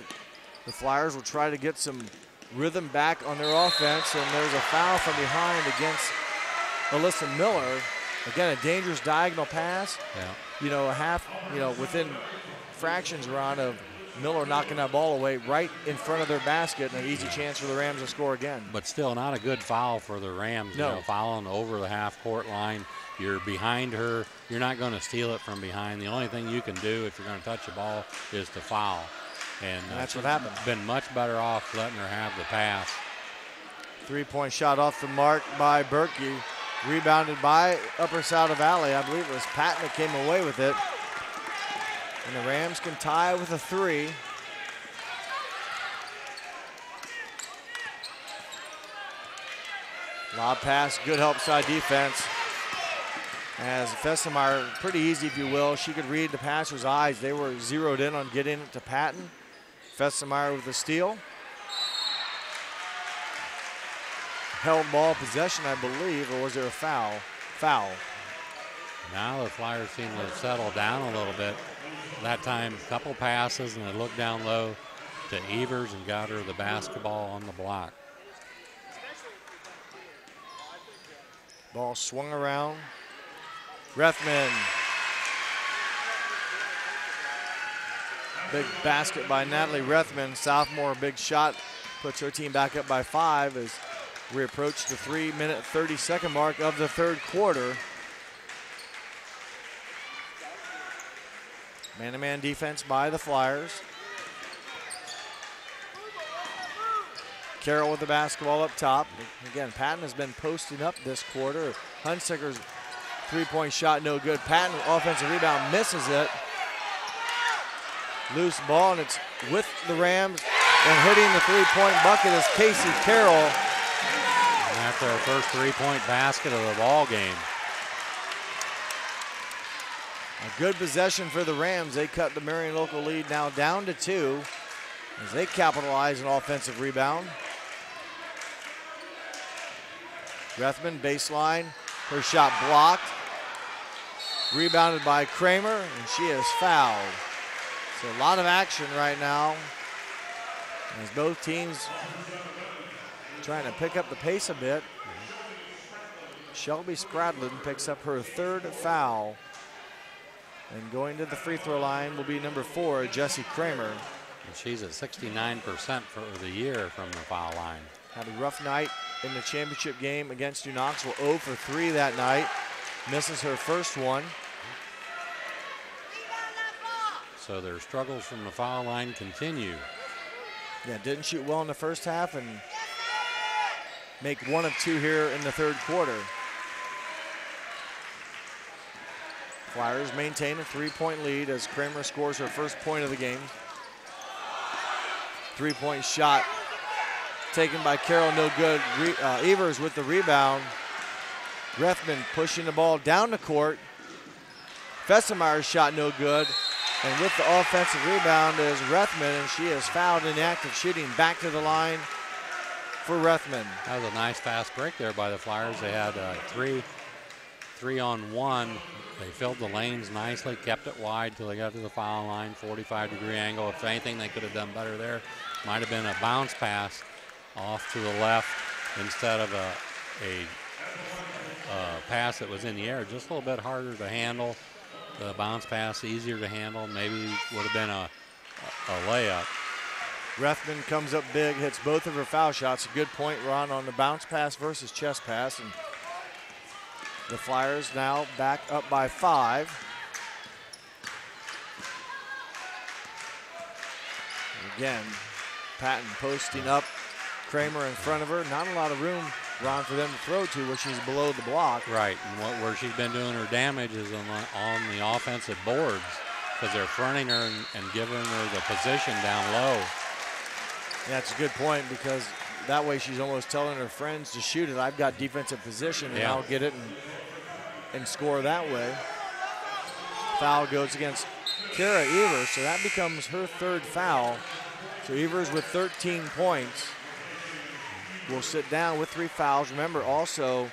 The Flyers will try to get some rhythm back on their offense, and there's a foul from behind against Alyssa Miller. Again, a dangerous diagonal pass. Yeah. Within fractions, Ron, of Miller knocking that ball away right in front of their basket, and an easy chance for the Rams to score again. But still not a good foul for the Rams. No. Fouling over the half-court line. You're behind her. You're not going to steal it from behind. The only thing you can do if you're going to touch the ball is to foul. And that's what happened. Been much better off letting her have the pass. 3-point shot off the mark by Berkey. Rebounded by Upper Saddle Valley. I believe it was Patton that came away with it. And the Rams can tie with a 3. Lob pass, good help side defense. As Fessenmeyer, pretty easy if you will, she could read the passer's eyes. They were zeroed in on getting it to Patton. Fessenmeyer with the steal. Held ball possession, I believe, or was there a foul? Foul. Now the Flyers seem to settle down a little bit. That time, a couple passes, and they looked down low to Evers and got her the basketball on the block. Ball swung around. Rethman. Big basket by Natalie Rethman, sophomore, big shot. Puts her team back up by 5 as we approach the 3-minute, 30-second mark of the third quarter. Man-to-man defense by the Flyers. Carroll with the basketball up top. Again, Patton has been posting up this quarter. Hunsticker's 3-point shot no good. Patton, offensive rebound, misses it. Loose ball, and it's with the Rams. And hitting the 3-point bucket is Casey Carroll. And that's their first 3-point basket of the ball game. A good possession for the Rams. They cut the Marion local lead now down to 2 as they capitalize an offensive rebound. Rethman, baseline, her shot blocked. Rebounded by Kramer, and she is fouled. So a lot of action right now as both teams trying to pick up the pace a bit. Shelby Spradlin picks up her 3rd foul. And going to the free throw line will be number 4, Jessie Kramer. And she's at 69% for the year from the foul line. Had a rough night in the championship game against New Knoxville. 0 for 3 that night. Misses her first one. So their struggles from the foul line continue. Yeah, didn't shoot well in the first half and make 1 of 2 here in the third quarter. Flyers maintain a 3-point lead as Kramer scores her first point of the game. Three-point shot taken by Carroll, no good. Evers with the rebound. Rethman pushing the ball down the court. Fessemeyer's shot no good. And with the offensive rebound is Rethman, and she is fouled in the act of shooting. Back to the line for Rethman. That was a nice fast break there by the Flyers. They had 3-on-1. They filled the lanes nicely, kept it wide till they got to the foul line, 45-degree angle. If anything, they could have done better there. Might have been a bounce pass off to the left instead of a pass that was in the air. Just a little bit harder to handle. The bounce pass easier to handle. Maybe would have been a layup. Rethman comes up big, hits both of her foul shots. A good point, Ron, on the bounce pass versus chest pass. And the Flyers now back up by 5. Again, Patton posting up. Kramer in front of her. Not a lot of room, Ron, for them to throw to where she's below the block. Right, and where she's been doing her damage is on the offensive boards because they're fronting her and giving her the position down low. Yeah, that's a good point because that way she's almost telling her friends to shoot it. I've got defensive position and I'll get it and score that way. Foul goes against Kara Evers, so that becomes her 3rd foul. So Evers with 13 points will sit down with 3 fouls. Remember also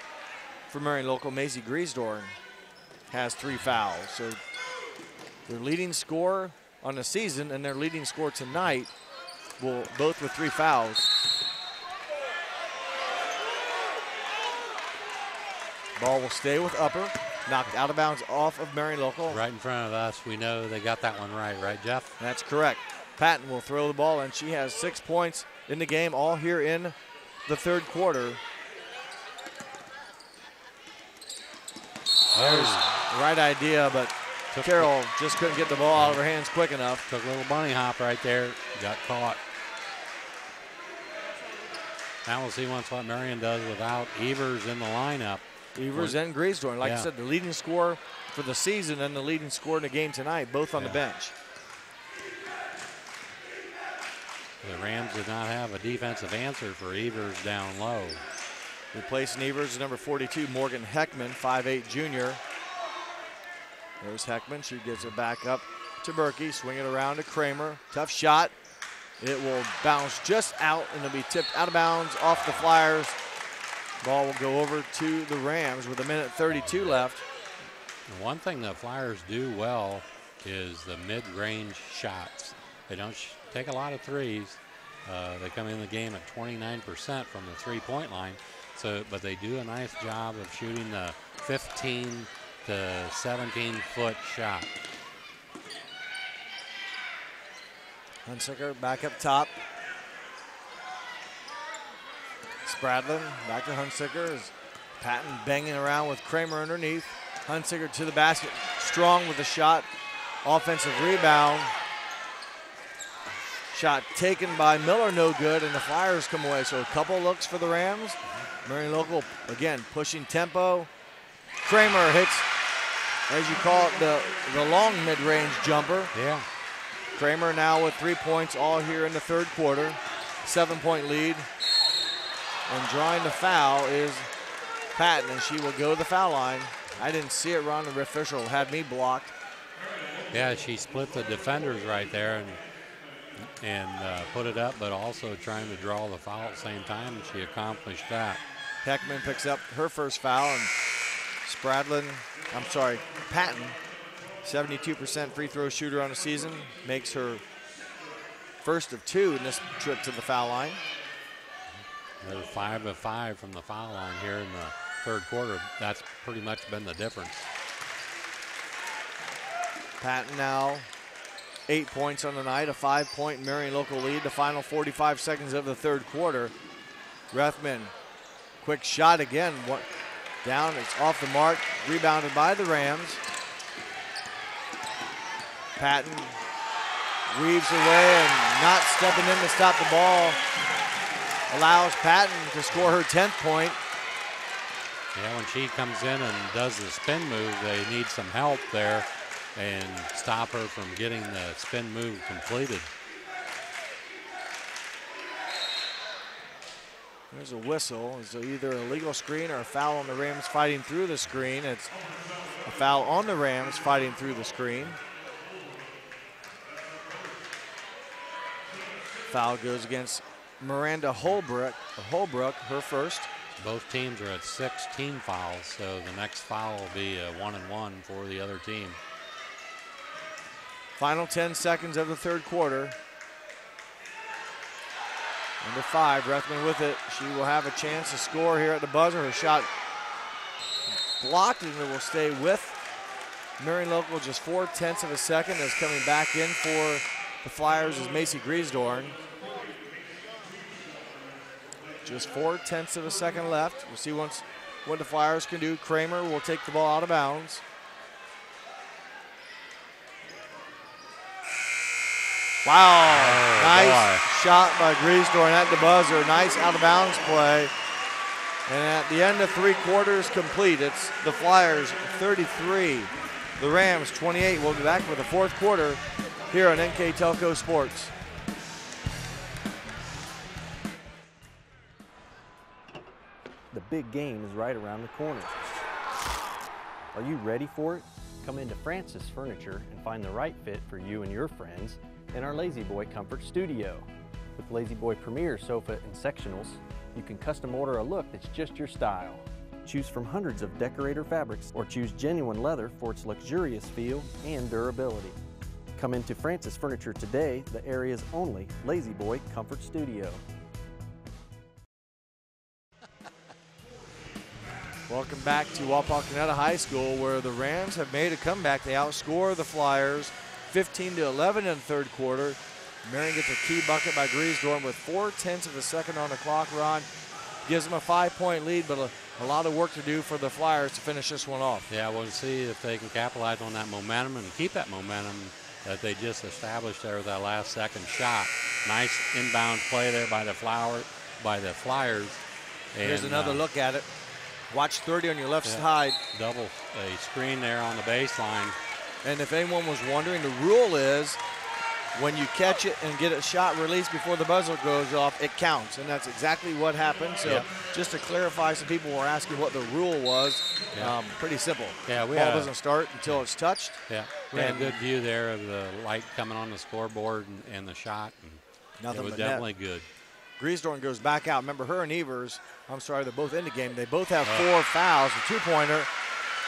for Marion local, Maisie Griesdorn has 3 fouls. So their leading scorer on the season and their leading scorer tonight will both with 3 fouls. Ball will stay with Upper. Knocked out of bounds off of Marion local. Right in front of us. We know they got that one right, Jeff? That's correct. Patton will throw the ball, and she has 6 points in the game, all here in the 3rd quarter. There's the right idea, but Carroll just couldn't get the ball out of her hands quick enough. Took a little bunny hop right there, got caught. Now we'll see once what Marion does without Evers in the lineup. Evers and Griesdorn, like I said, the leading scorer for the season and the leading scorer in the game tonight, both on the bench. The Rams did not have a defensive answer for Evers down low. Replacing Evers is number 42, Morgan Heckman, 5'8" junior. There's Heckman. She gets it back up to Berkey. Swing it around to Kramer. Tough shot. It will bounce just out and it'll be tipped out of bounds off the Flyers. Ball will go over to the Rams with 1:32 left. And one thing the Flyers do well is the mid-range shots. They don't take a lot of threes. They come in the game at 29% from the three-point line. But they do a nice job of shooting the 15 to 17-foot shot. Hunsicker back up top. Spradlin back to Hunsicker. Patton banging around with Kramer underneath. Hunsicker to the basket. Strong with the shot. Offensive rebound. Shot taken by Miller, no good, and the Flyers come away. So a couple looks for the Rams. Marion Local, again, pushing tempo. Kramer hits, as you call it, the long mid-range jumper. Yeah. Kramer now with 3 points, all here in the 3rd quarter. 7-point lead. And drawing the foul is Patton, and she will go to the foul line. I didn't see it, Ron. The official had me blocked. Yeah, she split the defenders right there and put it up, but also trying to draw the foul at the same time, and she accomplished that. Heckman picks up her first foul, and Patton, 72% free throw shooter on the season, makes her first of 2 in this trip to the foul line. They're 5 of 5 from the foul line here in the 3rd quarter. That's pretty much been the difference. Patton now 8 points on the night, a 5-point Marion Local lead, the final 45 seconds of the 3rd quarter. Rethman, quick shot again, down, it's off the mark, rebounded by the Rams. Patton weaves away and not stepping in to stop the ball. Allows Patton to score her 10th point. Yeah, when she comes in and does the spin move, they need some help there and stop her from getting the spin move completed. There's a whistle. It's either a legal screen or a foul on the Rams fighting through the screen. It's a foul on the Rams fighting through the screen. Foul goes against Miranda Holbrook, her first. Both teams are at 6 team fouls, so the next foul will be a 1-and-1 for the other team. Final 10 seconds of the third quarter. Number 5, Rethman with it. She will have a chance to score here at the buzzer. Her shot blocked, and it will stay with Marion Local. Just 4/10 of a second. Is coming back in for the Flyers is Macy Griesdorn. Just 4/10 of a second left. We'll see what the Flyers can do. Kramer will take the ball out of bounds. Wow, nice shot by Griesdorn at the buzzer. Nice out of bounds play. And at the end of 3 quarters complete, it's the Flyers 33, the Rams 28. We'll be back with the fourth quarter here on NKTelco Sports. The big game is right around the corner. Are you ready for it? Come into Francis Furniture and find the right fit for you and your friends in our Lazy Boy Comfort Studio. With Lazy Boy Premier sofa and sectionals, you can custom order a look that's just your style. Choose from hundreds of decorator fabrics or choose genuine leather for its luxurious feel and durability. Come into Francis Furniture today, the area's only Lazy Boy Comfort Studio. Welcome back to Wapakoneta High School, where the Rams have made a comeback. They outscore the Flyers 15-11 in the third quarter. Marion gets a key bucket by Griesdorn with 4/10 of a second on the clock. Ron gives them a 5-point lead, but a lot of work to do for the Flyers to finish this one off. Yeah, we'll see if they can capitalize on that momentum and keep that momentum that they just established there with that last second shot. Nice inbound play there by the Flyers. Here's another look at it. Watch 30 on your left side. Double a screen there on the baseline. And if anyone was wondering, the rule is when you catch it and get a shot released before the buzzer goes off, it counts. And that's exactly what happened. So just to clarify, some people were asking what the rule was. Pretty simple. Yeah, ball doesn't start until it's touched. Yeah, we had a good view there of the light coming on the scoreboard and the shot. And it was definitely good. Griesdorn goes back out. Remember, her and Evers, I'm sorry, they're both in the game. They both have 4 fouls. A 2-pointer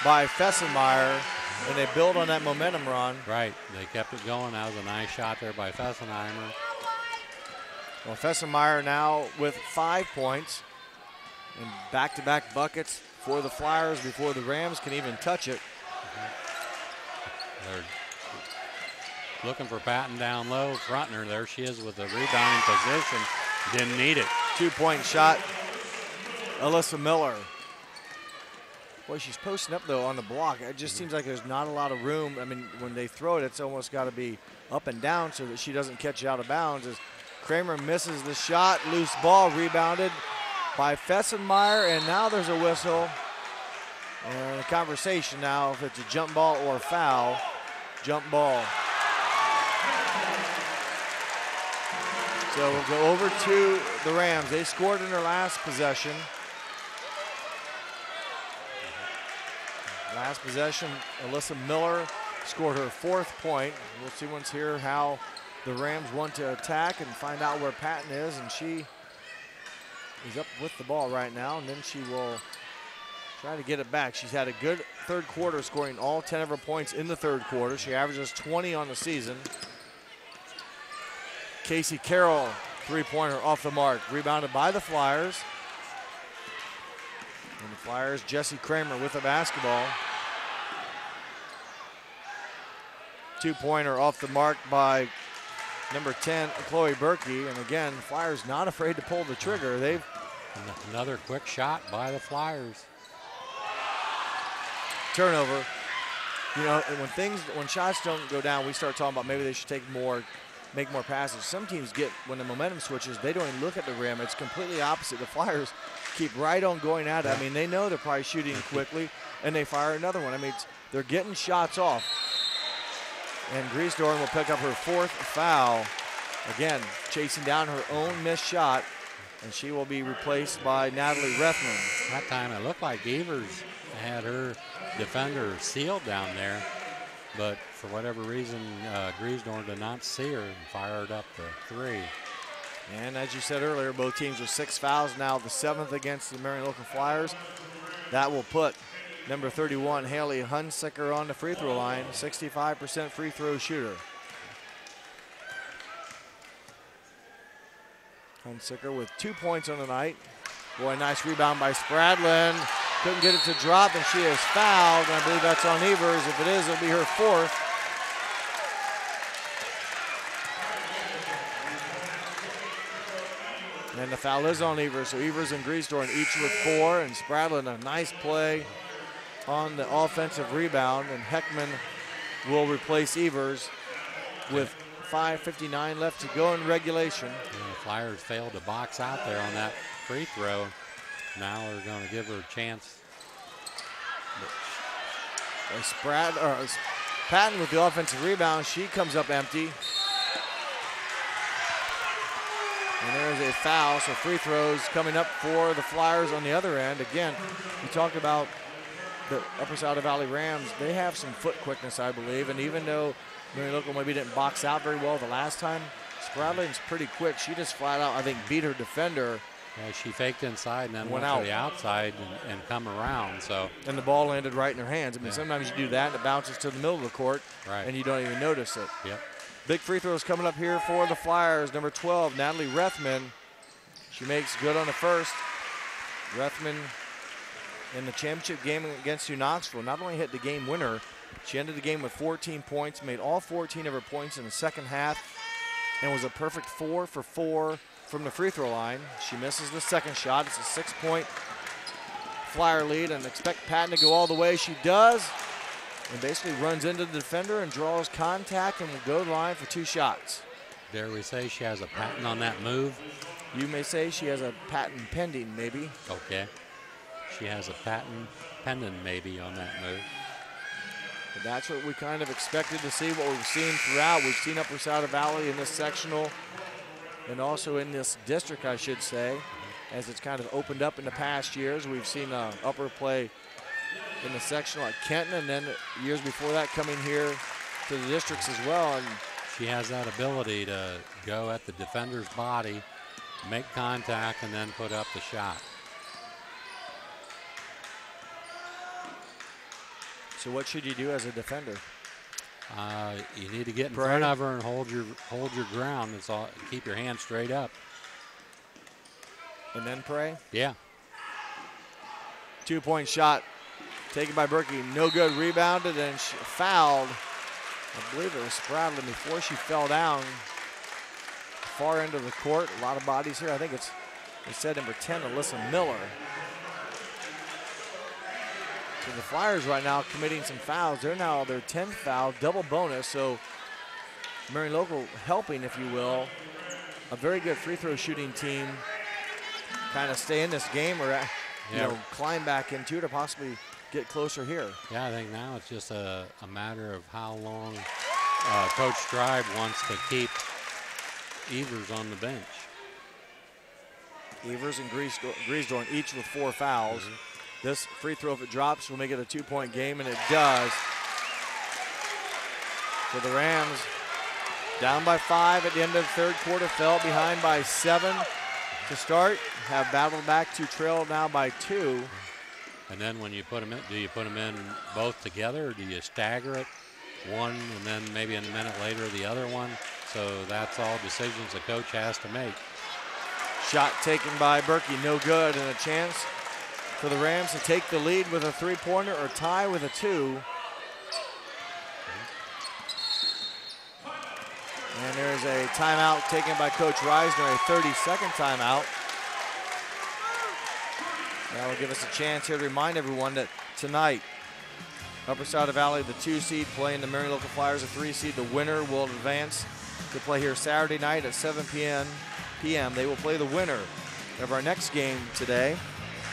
by Fessenmeyer, and they build on that momentum, Ron. Right. They kept it going. That was a nice shot there by Fessenheimer. Well, Fessenmeyer now with 5 points and back-to-back buckets for the Flyers before the Rams can even touch it. They're looking for Patton down low. Frontner, there she is with the rebounding position. Didn't need it. 2-point shot, Alyssa Miller. Boy, she's posting up, though, on the block. It just seems like there's not a lot of room. I mean, when they throw it, it's almost got to be up and down so that she doesn't catch it out of bounds. As Kramer misses the shot, loose ball rebounded by Fessenmeyer, and now there's a whistle. And a conversation now if it's a jump ball or a foul. Jump ball. So we'll go over to the Rams. They scored in their last possession. Last possession, Alyssa Miller scored her 4th point. We'll see once here how the Rams want to attack and find out where Patton is. And she is up with the ball right now, and then she will try to get it back. She's had a good third quarter, scoring all 10 of her points in the third quarter. She averages 20 on the season. Casey Carroll, 3-pointer off the mark, rebounded by the Flyers. And the Flyers, Jessie Kramer with the basketball. 2-pointer off the mark by number 10, Chloe Berkey. And again, Flyers not afraid to pull the trigger. They've another quick shot by the Flyers. Turnover. You know, when shots don't go down, we start talking about maybe they should make more passes. Some teams when the momentum switches, they don't even look at the rim. It's completely opposite. The Flyers keep right on going at it. I mean, they know they're probably shooting quickly, and they fire another one. I mean, they're getting shots off. And Griesdorn will pick up her 4th foul. Again, chasing down her own missed shot. and she will be replaced by Natalie Rethman. That time it looked like Evers had her defender sealed down there, but for whatever reason, Griesdorf did not see her and fired up the 3. And as you said earlier, both teams with 6 fouls now, the 7th against the Marion Local Flyers. That will put number 31, Haley Hunsicker, on the free throw line, 65% free throw shooter. Hunsicker with 2 points on the night. Boy, nice rebound by Spradlin. Couldn't get it to drop, and she is fouled. And I believe that's on Evers. If it is, it'll be her 4th. And the foul is on Evers, so Evers and Griesdorf each with 4, and Spradlin a nice play on the offensive rebound, and Heckman will replace Evers with 5:59 left to go in regulation. Yeah, the Flyers failed to box out there on that free throw. Now they're going to give her a chance. Patton with the offensive rebound. She comes up empty. And there's a foul, so free throws coming up for the Flyers on the other end. Again, we talked about the Upper Scioto Valley Rams. They have some foot quickness, I believe, and even though Marion Local maybe didn't box out very well the last time, Spradlin's pretty quick. She just flat out, I think, beat her defender. Yeah, she faked inside and then went out to the outside and come around. So. And the ball landed right in her hands. I mean, Yeah. sometimes you do that and it bounces to the middle of the court, Right. and you don't even notice it. Yep. Big free throws coming up here for the Flyers. Number 12, Natalie Rethman. She makes good on the first. Rethman in the championship game against New Knoxville not only hit the game winner, she ended the game with 14 points, made all 14 of her points in the second half, and was a perfect 4 for 4 from the free throw line. She misses the second shot. It's a 6-point Flyer lead, and expect Patton to go all the way. She does, and basically runs into the defender and draws contact and will go to the line for 2 shots. Dare we say she has a patent on that move? You may say she has a patent pending, maybe. Okay. She has a patent pending maybe on that move. But that's what we kind of expected to see, what we've seen throughout. We've seen Upper Scioto Valley in this sectional and also in this district, I should say, as it's kind of opened up in the past years. We've seen Upper play in the sectional at Kenton, and then years before that coming here to the districts as well. And she has that ability to go at the defender's body, make contact, and then put up the shot. So what should you do as a defender? You need to get in front of her and hold your ground. That's all. Keep your hands straight up. And then pray? Yeah. 2-point shot taken by Berkey. No good. Rebounded and fouled. I believe it was Spradlin before she fell down. Far end of the court. A lot of bodies here. I think it said number 10, Alyssa Miller. So the Flyers right now committing some fouls. They're now their 10th foul, double bonus. So Marion Local helping, if you will, a very good free throw shooting team kind of stay in this game or you know, climb back into it or possibly get closer here. Yeah, I think now it's just a matter of how long Coach Stribe wants to keep Evers on the bench. Evers and Griesdorf each with 4 fouls. This free throw, if it drops, will make it a 2-point game, and it does. So the Rams down by 5 at the end of the third quarter, fell behind by 7 to start, have battled back to trail now by 2. And then when you put them in, do you put them in both together, or do you stagger it, one and then maybe a minute later the other one? So that's all decisions the coach has to make. Shot taken by Berkey, no good, and a chance for the Rams to take the lead with a 3-pointer or tie with a 2. And there's a timeout taken by Coach Reisner, a 30-second timeout. That will give us a chance here to remind everyone that tonight, Upper Scioto Valley, the 2 seed, playing the Marion Local Flyers, the 3 seed. The winner will advance to play here Saturday night at 7 p.m. They will play the winner of our next game today.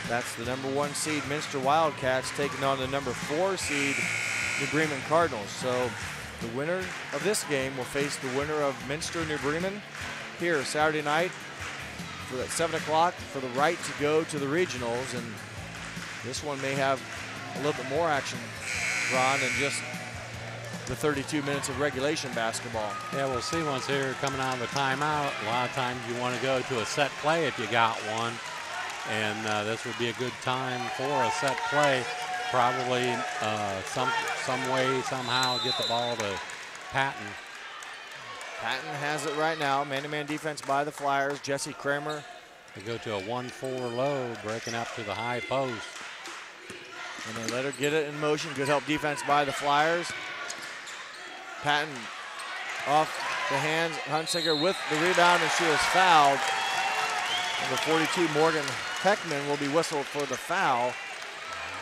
That's the number 1 seed Minster Wildcats taking on the number 4 seed New Bremen Cardinals. So the winner of this game will face the winner of Minster New Bremen here Saturday night for at 7 o'clock for the right to go to the regionals, and this one may have a little bit more action, Ron, than just the 32 minutes of regulation basketball. Yeah, we'll see once here coming out of the timeout. A lot of times you want to go to a set play if you got one, and this would be a good time for a set play. Probably some way, somehow get the ball to Patton. Patton has it right now. Man-to-man defense by the Flyers. Jesse Kramer. They go to a 1-4 low, breaking up to the high post. And they let her get it in motion. Good help defense by the Flyers. Patton off the hands. Hunsicker with the rebound, and she was fouled. Number 42, Morgan Heckman, will be whistled for the foul.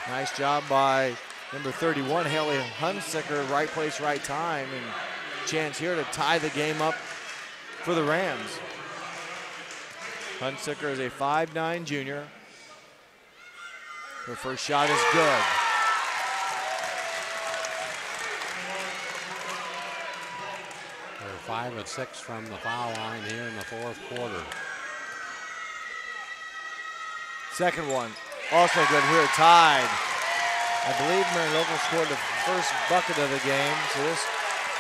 Nice job by number 31, Haley Hunsicker. Right place, right time, and chance here to tie the game up for the Rams. Hunsicker is a 5'9" junior. Her first shot is good. They're 5 of 6 from the foul line here in the fourth quarter. Second one, also good here, tied. I believe Marion Local scored the first bucket of the game, so this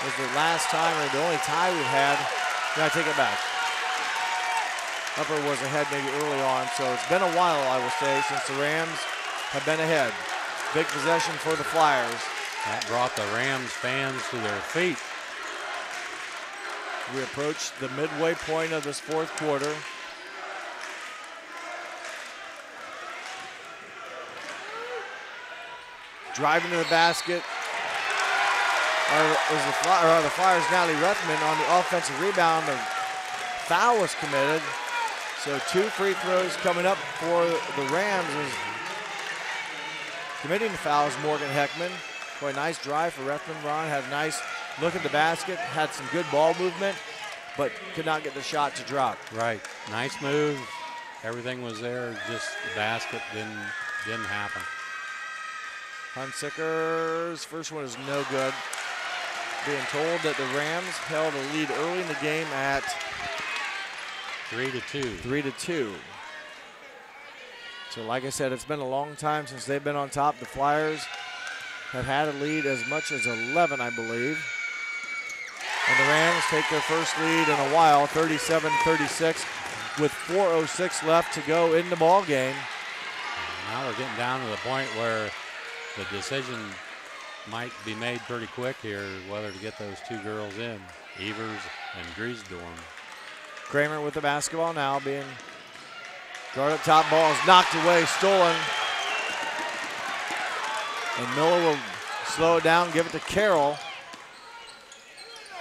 was the last time, or the only tie we've had. Now I take it back. Upper was ahead maybe early on, so it's been a while, I will say, since the Rams have been ahead. Big possession for the Flyers. That brought the Rams fans to their feet. We approach the midway point of this fourth quarter. Driving to the basket are the Flyers' Natalie Rethman on the offensive rebound. The foul was committed. So 2 free throws coming up for the Rams. Is committing the foul is Morgan Heckman. Boy, nice drive for Rethman. Ron had a nice look at the basket, had some good ball movement, but could not get the shot to drop. Right, nice move. Everything was there, just the basket didn't happen. Hunsicker's first one is no good. Being told that the Rams held a lead early in the game at 3-2. 3-2. So like I said, it's been a long time since they've been on top. The Flyers have had a lead as much as 11, I believe. And the Rams take their first lead in a while, 37-36, with 4:06 left to go in the ball game. Now we're getting down to the point where the decision might be made pretty quick here, whether to get those 2 girls in, Evers and Griesdorm. Kramer with the basketball now, being guard up top, ball is knocked away, stolen. And Miller will slow it down, give it to Carroll.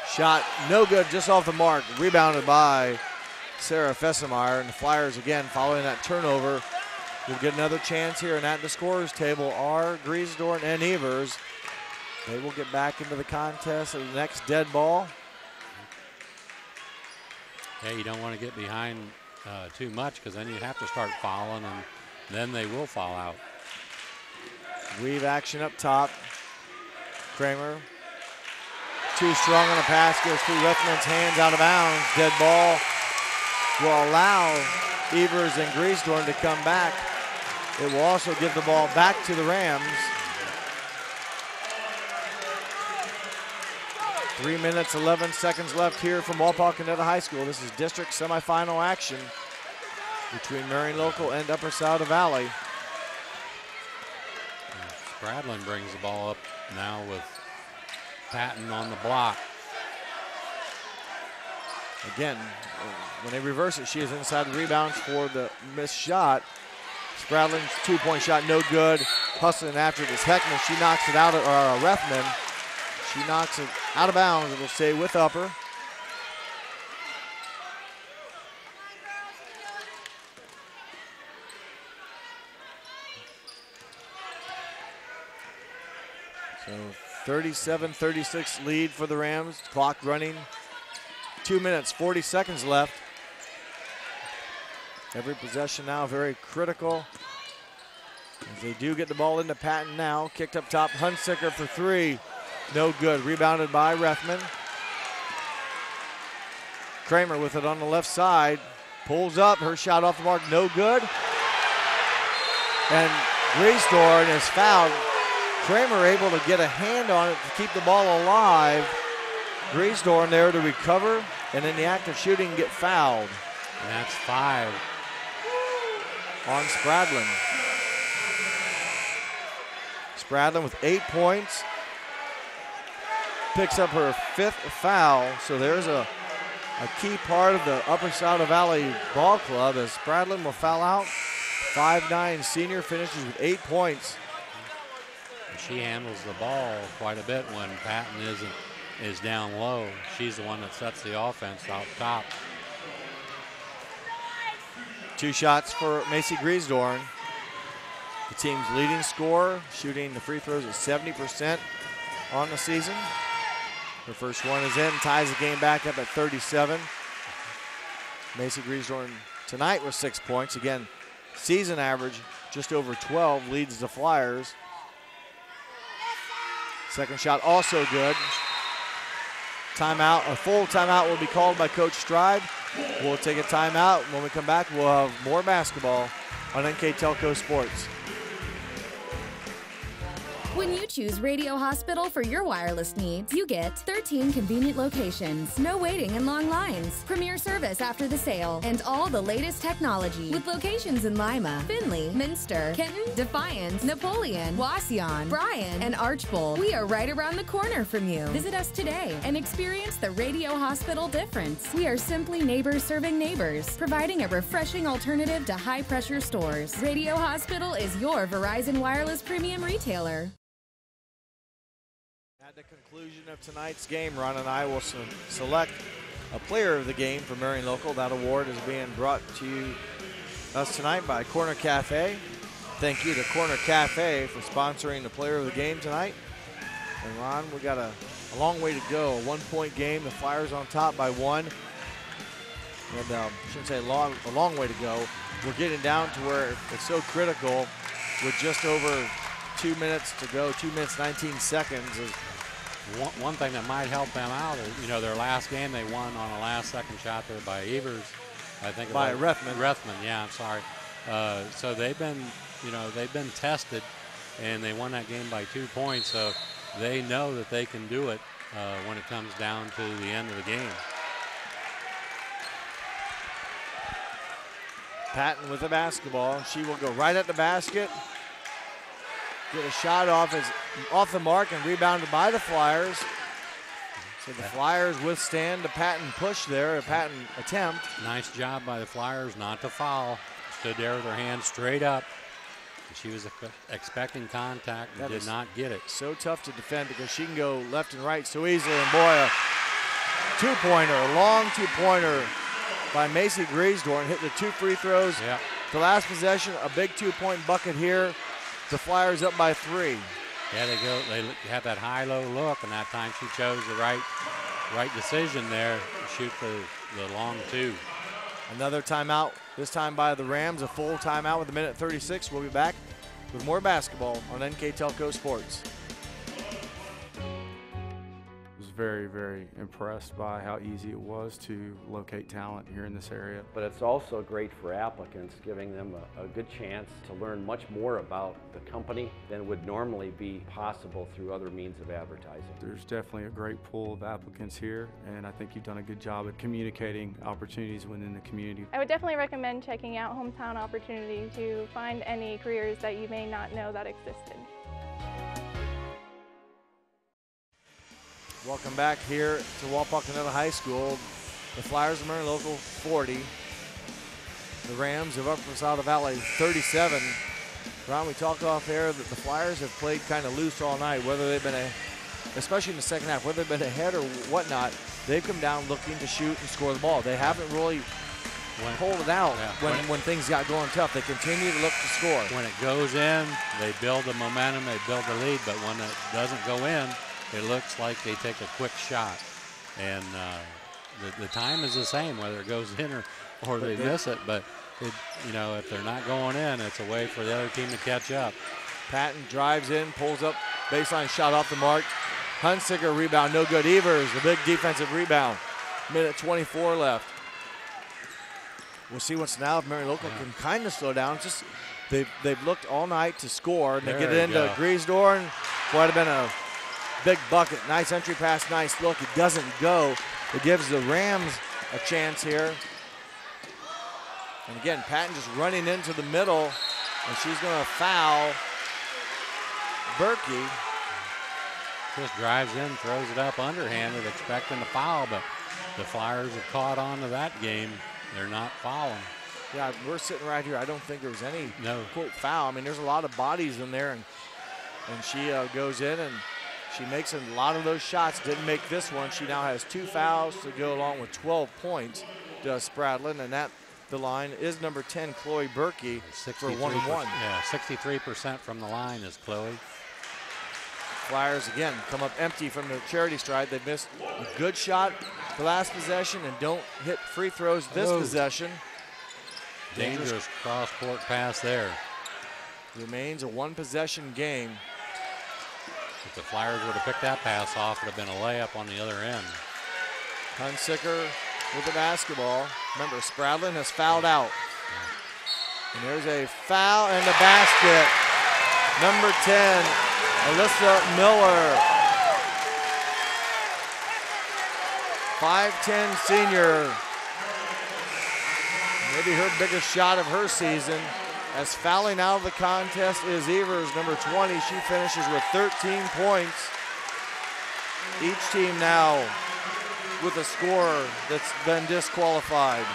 Shot no good, just off the mark, rebounded by Sarah Fessemeyer, and the Flyers again following that turnover. We'll get another chance here, and at the scorer's table are Griesdorm and Evers. They will get back into the contest of the next dead ball. Hey, you don't want to get behind too much, because then you have to start fouling, and then they will foul out. Weave action up top. Kramer. Too strong on the pass, goes through Rethman's hands, out of bounds. Dead ball will allow Evers and Griesdorm to come back. It will also give the ball back to the Rams. 3 minutes, 11 seconds left here from Wapakoneta High School. This is district semifinal action between Marion Local and Upper Sauter Valley. Spradlin brings the ball up now with Patton on the block. Again, when they reverse it, she is inside the rebounds for the missed shot. Spradlin's 2-point shot, no good. Hustling after this Heckman. She knocks it out, or Rethman. She knocks it out of bounds. It will stay with Upper. So 37-36 lead for the Rams. Clock running. 2 minutes, 40 seconds left. Every possession now very critical. As they do get the ball into Patton now. Kicked up top, Hunsicker for 3. No good, rebounded by Rethman. Kramer with it on the left side. pulls up, her shot off the mark, no good. And Griesdorn is fouled. Kramer able to get a hand on it to keep the ball alive. Griesdorn there to recover, and in the act of shooting, get fouled. And that's 5 on Spradlin. Spradlin with 8 points. Picks up her 5th foul, so there's a key part of the Upper Scioto Valley Ball Club as Spradlin will foul out. 5'9" senior finishes with 8 points. She handles the ball quite a bit when Patton is down low. She's the one that sets the offense out top. 2 shots for Macy Griesdorn. The team's leading scorer, shooting the free throws at 70% on the season. Her first one is in, ties the game back up at 37. Macy Griesdorn tonight with 6 points. Again, season average just over 12, leads the Flyers. Second shot also good. Timeout, a full timeout will be called by Coach Stride. We'll take a timeout. When we come back, we'll have more basketball on NKTelco Sports. When you choose Radio Hospital for your wireless needs, you get 13 convenient locations, no waiting and long lines, premier service after the sale, and all the latest technology. With locations in Lima, Findlay, Minster, Kenton, Defiance, Napoleon, Wauseon, Bryan, and Archbold. We are right around the corner from you. Visit us today and experience the Radio Hospital difference. We are simply neighbors serving neighbors, providing a refreshing alternative to high-pressure stores. Radio Hospital is your Verizon Wireless premium retailer. At the conclusion of tonight's game, Ron and I will select a player of the game for Marion Local. That award is being brought to us tonight by Corner Cafe. Thank you to Corner Cafe for sponsoring the player of the game tonight. And Ron, we got a long way to go. A 1-point game. The Flyers on top by 1. And I shouldn't say a long way to go. We're getting down to where it's so critical with just over 2 minutes to go, 2 minutes, 19 seconds. One thing that might help them out is, their last game they won on a last-second shot there by Evers. I think by Rethman. Rethman, yeah, I'm sorry. So they've been tested, and they won that game by 2 points. So they know that they can do it when it comes down to the end of the game. Patton with the basketball. She will go right at the basket. Get a shot off the mark and rebounded by the Flyers. So the Flyers withstand the Patton push there, a Patton attempt. Nice job by the Flyers not to foul. Stood there with her hands straight up. She was expecting contact and did not get it. So tough to defend because she can go left and right so easily. And boy, a two-pointer, a long two-pointer by Macy Griesdorn. Hit the 2 free throws. Yep. The last possession, a big 2-point bucket here. The Flyers up by 3. Yeah, they have that high-low look, and that time she chose the right decision there to shoot the long 2. Another timeout, this time by the Rams, a full timeout with 1:36. We'll be back with more basketball on NKTelco Sports. I was very, very impressed by how easy it was to locate talent here in this area. But it's also great for applicants, giving them a good chance to learn much more about the company than would normally be possible through other means of advertising. There's definitely a great pool of applicants here, and I think you've done a good job at communicating opportunities within the community. I would definitely recommend checking out Hometown Opportunity to find any careers that you may not know that existed. Welcome back here to Wapakoneta High School. The Flyers of Marion Local 40. The Rams of Upper Scioto Valley 37. Ron, we talked off air that the Flyers have played kind of loose all night, whether they've been, especially in the second half, whether they've been ahead or whatnot, they've come down looking to shoot and score the ball. They haven't really pulled it out when things got going tough. They continue to look to score. When it goes in, they build the momentum, they build the lead, but when it doesn't go in, it looks like they take a quick shot. And the time is the same, whether it goes in or they miss it. But, if they're not going in, it's a way for the other team to catch up. Patton drives in, pulls up, baseline shot off the mark. Hunsicker rebound, no good. Evers, the big defensive rebound. 1:24 left. We'll see once now if Marion Local can kind of slow down. Just they've looked all night to score, and they get it into Griesdorf. Would have been a big bucket. Nice entry pass, nice look. It doesn't go. It gives the Rams a chance here. And again, Patton just running into the middle, and she's going to foul Berkey. Just drives in, throws it up underhanded, expecting to foul, but the Flyers have caught on to that game. They're not fouling. Yeah, we're sitting right here. I don't think there was any quote foul. I mean, there's a lot of bodies in there, and she goes in and she makes a lot of those shots. Didn't make this one. She now has 2 fouls to go along with 12 points. Does Spradlin, and that the line is number 10, Chloe Berkey, for 1-1. Yeah, 63% from the line is Chloe. Flyers again come up empty from the charity stripe. They missed a good shot the last possession and don't hit free throws this possession. Dangerous cross-court pass there. Remains a 1-possession game. If the Flyers would have picked that pass off, it would have been a layup on the other end. Hunsicker with the basketball. Remember, Spradlin has fouled out. And there's a foul and the basket. Number 10, Alyssa Miller. 5'10" senior. Maybe her biggest shot of her season. As fouling out of the contest is Evers, number 20. She finishes with 13 points. Each team now with a scorer that's been disqualified.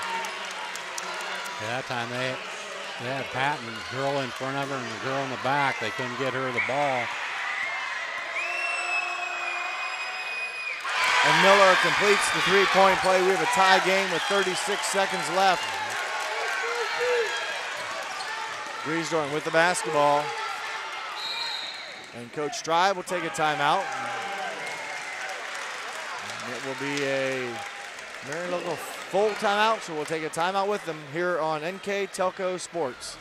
At that time they had Patton, girl in front of her and the girl in the back. They couldn't get her the ball. And Miller completes the 3-point play. We have a tie game with 36 seconds left. Griesdorf with the basketball. And Coach Strive will take a timeout. And it will be a Marion Local full timeout, so we'll take a timeout with them here on NKTelco Sports.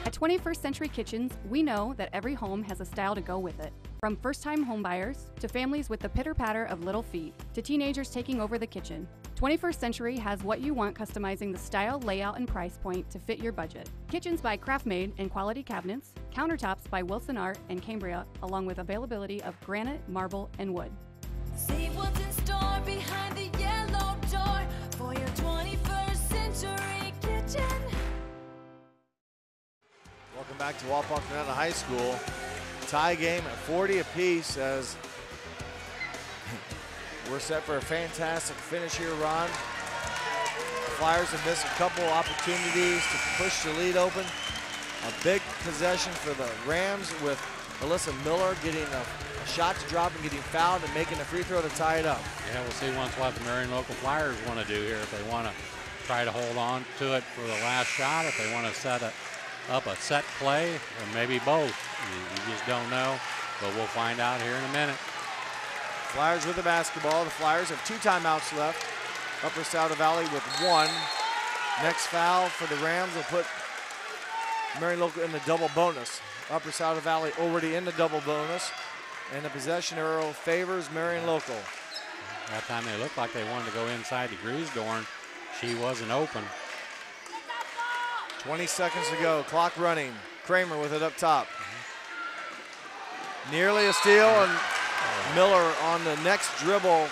At 21st Century Kitchens, we know that every home has a style to go with it. From first-time homebuyers to families with the pitter-patter of little feet to teenagers taking over the kitchen, 21st Century has what you want, customizing the style, layout, and price point to fit your budget. Kitchens by Craftmade and quality cabinets, countertops by Wilson Art and Cambria, along with availability of granite, marble, and wood. See what's in store behind the yellow door for your 21st Century Kitchen. Welcome back to Wapakoneta High School. Tie game at 40 apiece as we're set for a fantastic finish here, Ron. Flyers have missed a couple opportunities to push the lead open. A big possession for the Rams with Alyssa Miller getting a shot to drop and getting fouled and making a free throw to tie it up. Yeah, we'll see what the Marion Local Flyers want to do here. If they want to try to hold on to it for the last shot, if they want to set up a set play, or maybe both. You just don't know, but we'll find out here in a minute. Flyers with the basketball. The Flyers have 2 timeouts left. Upper Scioto Valley with 1. Next foul for the Rams will put Marion Local in the double bonus. Upper Scioto Valley already in the double bonus, and the possession arrow favors Marion Local. That time they looked like they wanted to go inside to Griesdorf. She wasn't open. 20 seconds to go, clock running. Kramer with it up top. Nearly a steal, and Miller on the next dribble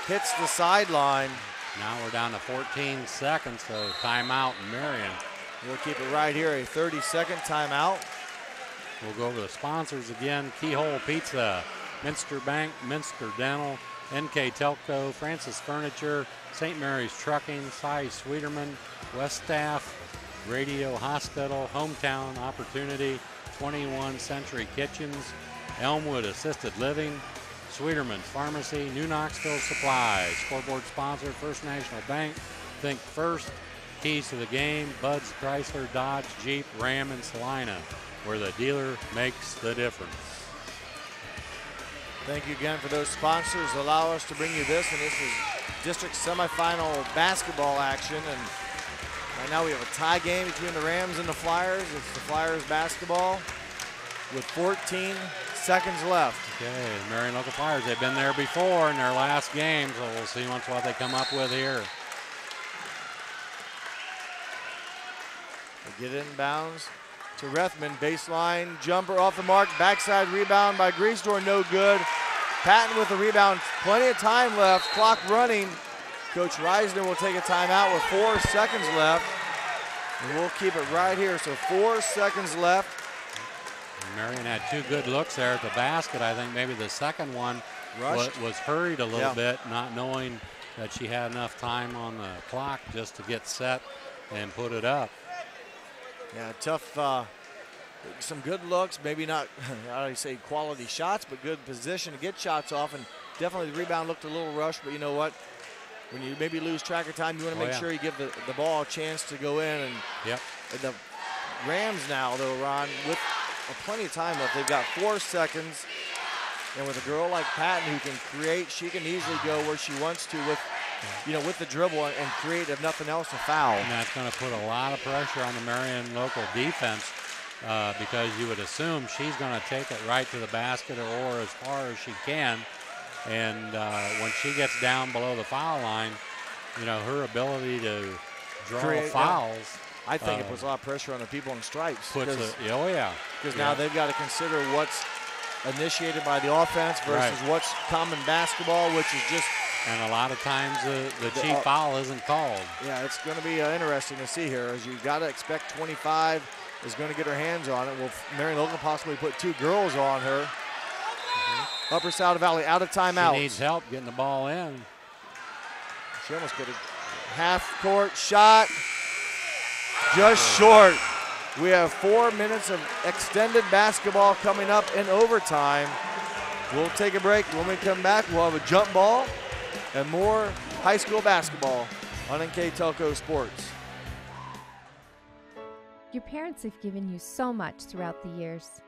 hits the sideline. Now we're down to 14 seconds, so timeout in Marion. We'll keep it right here, a 30-second timeout. We'll go over the sponsors again. Keyhole Pizza, Minster Bank, Minster Dental, NKTelco, Francis Furniture, St. Mary's Trucking, Cy Sweeterman, West Staff, Radio Hospital, Hometown Opportunity, 21 Century Kitchens, Elmwood Assisted Living, Sweeterman's Pharmacy, New Knoxville Supply, scoreboard sponsor, First National Bank, Think First, Keys to the Game, Bud's Chrysler, Dodge, Jeep, Ram, and Salina, where the dealer makes the difference. Thank you again for those sponsors. Allow us to bring you this, and this is district semifinal basketball action. And right now we have a tie game between the Rams and the Flyers. It's the Flyers basketball with 14 seconds left. Okay, the Marion Local Flyers, they've been there before in their last game, so we'll see what they come up with here. Get it inbounds to Rethman. Baseline jumper off the mark. Backside rebound by Griesdorf, no good. Patton with the rebound. Plenty of time left. Clock running. Coach Reisner will take a timeout with 4 seconds left. And we'll keep it right here. So 4 seconds left. Marion had 2 good looks there at the basket. I think maybe the second one was hurried a little bit, not knowing that she had enough time on the clock just to get set and put it up. Yeah, tough, some good looks, maybe not, I don't say quality shots, but good position to get shots off, and definitely the rebound looked a little rushed, but you know what? When you maybe lose track of time, you want to make sure you give the ball a chance to go in. And the Rams now, though, Ron, with plenty of time left, they've got 4 seconds, and with a girl like Patton who can create, she can easily go where she wants to with, with the dribble and create, if nothing else, a foul. And that's going to put a lot of pressure on the Marion local defense because you would assume she's going to take it right to the basket or as far as she can. And when she gets down below the foul line, her ability to draw fouls. I think it puts a lot of pressure on the people in stripes. Because now they've got to consider what's initiated by the offense versus what's common basketball, which is just. And a lot of times the cheap foul isn't called. Yeah, it's going to be interesting to see here, as you've got to expect 25 is going to get her hands on it. Will Marion Logan possibly put 2 girls on her? Upper Scioto Valley out of timeout. She needs help getting the ball in. She almost got a half-court shot. Just short. We have 4 minutes of extended basketball coming up in overtime. We'll take a break. When we come back, we'll have a jump ball and more high school basketball on NKTelco Sports. Your parents have given you so much throughout the years.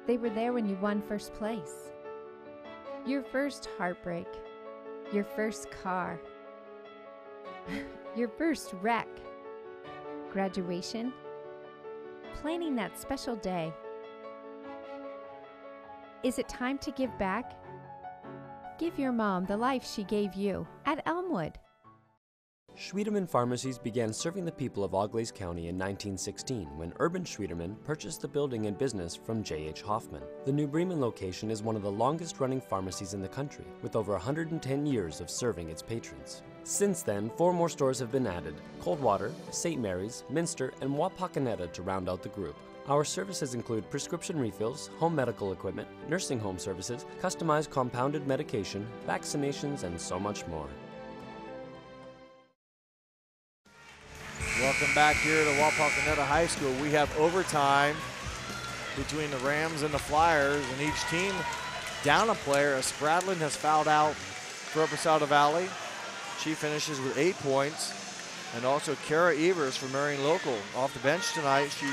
They were there when you won first place. Your first heartbreak. Your first car. Your first wreck. Graduation. Planning that special day. Is it time to give back? Give your mom the life she gave you at Elmwood. Schwiederman Pharmacies began serving the people of Auglaize County in 1916 when Urban Schwiederman purchased the building and business from J.H. Hoffman. The New Bremen location is one of the longest-running pharmacies in the country, with over 110 years of serving its patrons. Since then, 4 more stores have been added: Coldwater, St. Mary's, Minster, and Wapakoneta to round out the group. Our services include prescription refills, home medical equipment, nursing home services, customized compounded medication, vaccinations, and so much more. Welcome back here to Wapakoneta High School. We have overtime between the Rams and the Flyers, and each team down a player. As Spradlin has fouled out for Upper Scioto Valley. She finishes with 8 points. And also Kara Evers for Marion Local. Off the bench tonight, she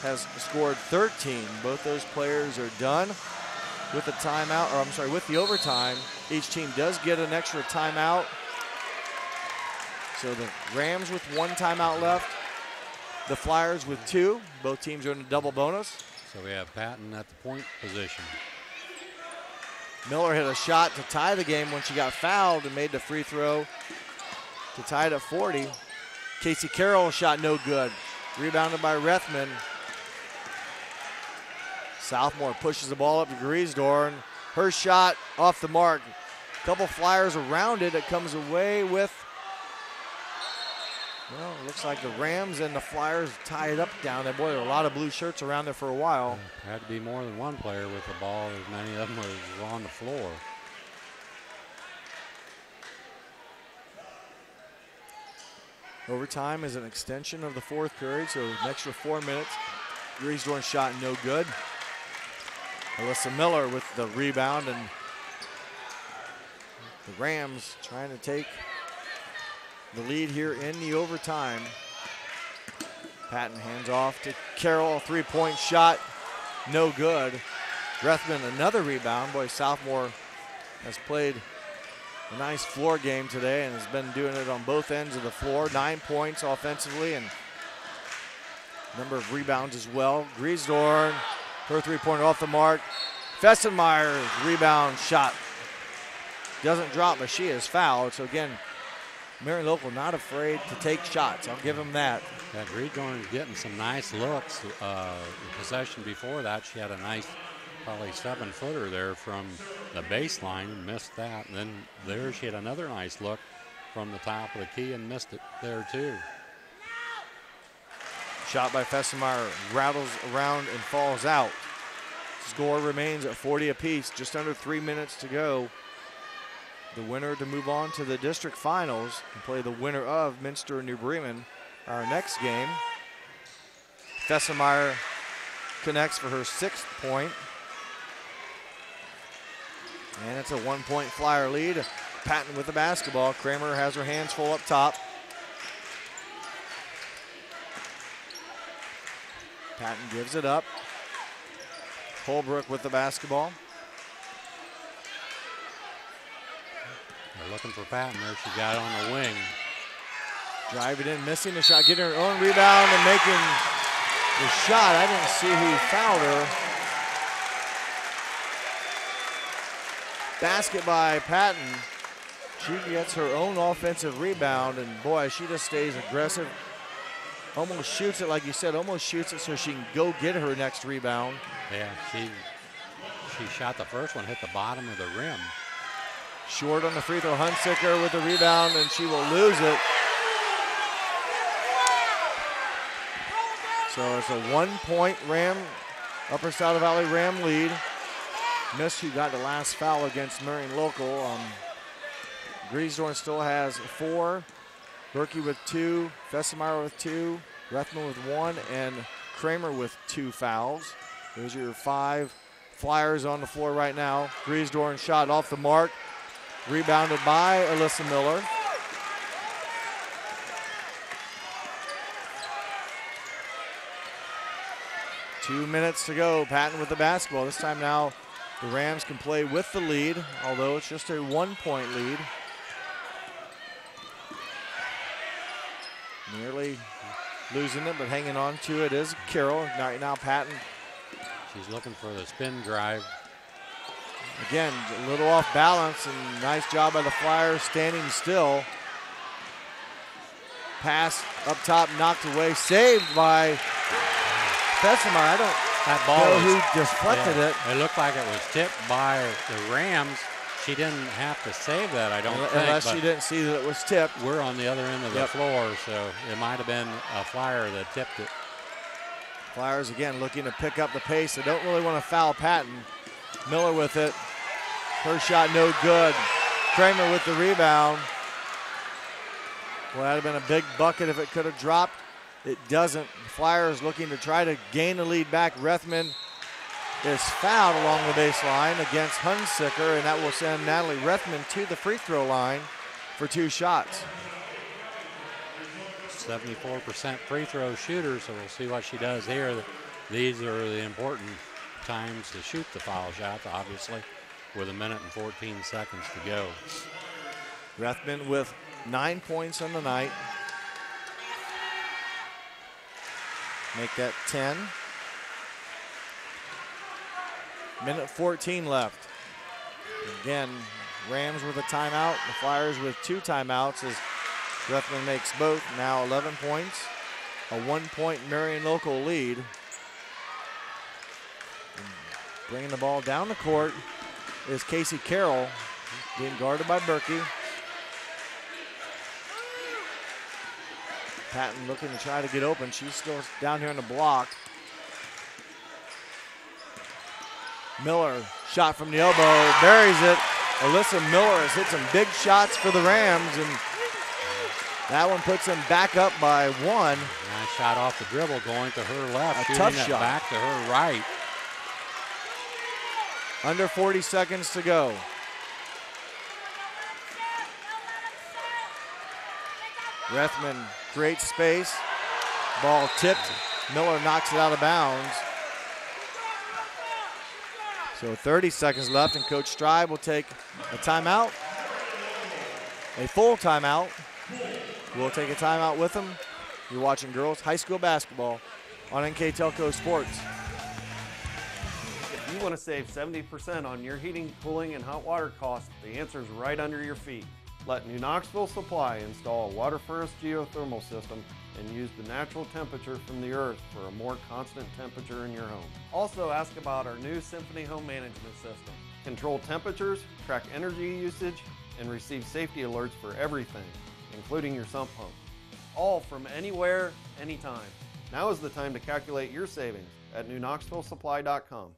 has scored 13. Both those players are done with the timeout, or I'm sorry, with the overtime. Each team does get an extra timeout. So the Rams with 1 timeout left, the Flyers with 2. Both teams are in a double bonus. So we have Patton at the point position. Miller hit a shot to tie the game when she got fouled and made the free throw to tie it at 40. Casey Carroll shot no good. Rebounded by Rethman. Southmore pushes the ball up to Griesdorf. Her shot off the mark. A couple Flyers around it. It comes away with, well, it looks like the Rams and the Flyers tie it up down there. Boy, there were a lot of blue shirts around there for a while. Had to be more than one player with the ball, as many of them were on the floor. Overtime is an extension of the 4th period, so an extra 4 minutes. Griesdorf shot no good. Alyssa Miller with the rebound, and the Rams trying to take the lead here in the overtime. Patton hands off to Carroll, 3-point shot, no good. Rethman another rebound. Boy, Southmore has played a nice floor game today and has been doing it on both ends of the floor. 9 points offensively and a number of rebounds as well. Griesdorf, her 3-pointer off the mark. Fessenmeyer's rebound shot doesn't drop, but she is fouled. So again, Marion Local not afraid to take shots. I'll give them that. Yeah, Greedorn's getting some nice looks. The possession before that, she had a nice, probably 7-footer there from the baseline and missed that. And then there she had another nice look from the top of the key and missed it there too. Shot by Fessenmeyer rattles around and falls out. Score remains at 40 apiece, just under 3 minutes to go. The winner to move on to the district finals and play the winner of Minster and New Bremen our next game. Fessenmeyer connects for her 6th point. And it's a 1-point Flyer lead. Patton with the basketball. Kramer has her hands full up top. Patton gives it up. Holbrook with the basketball. They're looking for Patton there. She got on the wing. Drive it in, missing the shot, getting her own rebound and making the shot. I didn't see who fouled her. Basket by Patton. She gets her own offensive rebound, and boy, she just stays aggressive. Almost shoots it, like you said, almost shoots it so she can go get her next rebound. Yeah, she shot the first one, hit the bottom of the rim. Short on the free throw. Hunsicker with the rebound, and she will lose it. So it's a 1-point Ram, Upper Scioto Valley Ram lead. Miss who got the last foul against Marion Local. Greasdorn still has 4. Berkey with 2, Fessenmeyer with 2, Rethman with 1, and Kramer with 2 fouls. Those are your 5 Flyers on the floor right now. Greasdorn shot off the mark, rebounded by Alyssa Miller. Two minutes to go. Patton with the basketball. This time now the Rams can play with the lead, although it's just a 1-point lead. Nearly losing it, but hanging on to it is Carroll. Right now Patton. She's looking for the spin drive. Again, a little off balance, and nice job by the Flyers standing still. Pass up top, knocked away, saved by Fessenmeyer. I don't know who deflected it. It looked like it was tipped by the Rams. She didn't have to save that, I don't think. Unless she didn't see that it was tipped. We're on the other end of the floor, so it might have been a Flyer that tipped it. Flyers again looking to pick up the pace. They don't really want to foul Patton. Miller with it. Her shot no good. Kramer with the rebound. Well, that would have been a big bucket if it could have dropped. It doesn't. The Flyers looking to try to gain the lead back. Rethman is fouled along the baseline against Hunsicker, and that will send Natalie Rethman to the free throw line for 2 shots. 74% free throw shooter, so we'll see what she does here. These are the important times to shoot the foul shots, obviously, with 1 minute and 14 seconds to go. Rethman with 9 points on the night. Make that 10. Minute 14 left. Again, Rams with a timeout. The Flyers with 2 timeouts as Rethman makes both. Now 11 points. A 1-point Marion Local lead. And bringing the ball down the court is Casey Carroll, being guarded by Berkey. Patton looking to try to get open. She's still down here in the block. Miller, shot from the elbow, buries it. Alyssa Miller has hit some big shots for the Rams, and that one puts them back up by 1. Nice shot off the dribble going to her left, A shooting tough it shot. back to her right. Under 40 seconds to go. Rethman creates space. Ball tipped. Miller knocks it out of bounds. So 30 seconds left, and Coach Stribe will take a timeout. A full timeout. We'll take a timeout with him. You're watching girls high school basketball on NKTelco Sports. If you want to save 70% on your heating, cooling, and hot water costs, the answer is right under your feet. Let New Knoxville Supply install a water furnace geothermal system and use the natural temperature from the earth for a more constant temperature in your home. Also ask about our new Symphony home management system. Control temperatures, track energy usage, and receive safety alerts for everything, including your sump pump. All from anywhere, anytime. Now is the time to calculate your savings at newknoxvillesupply.com.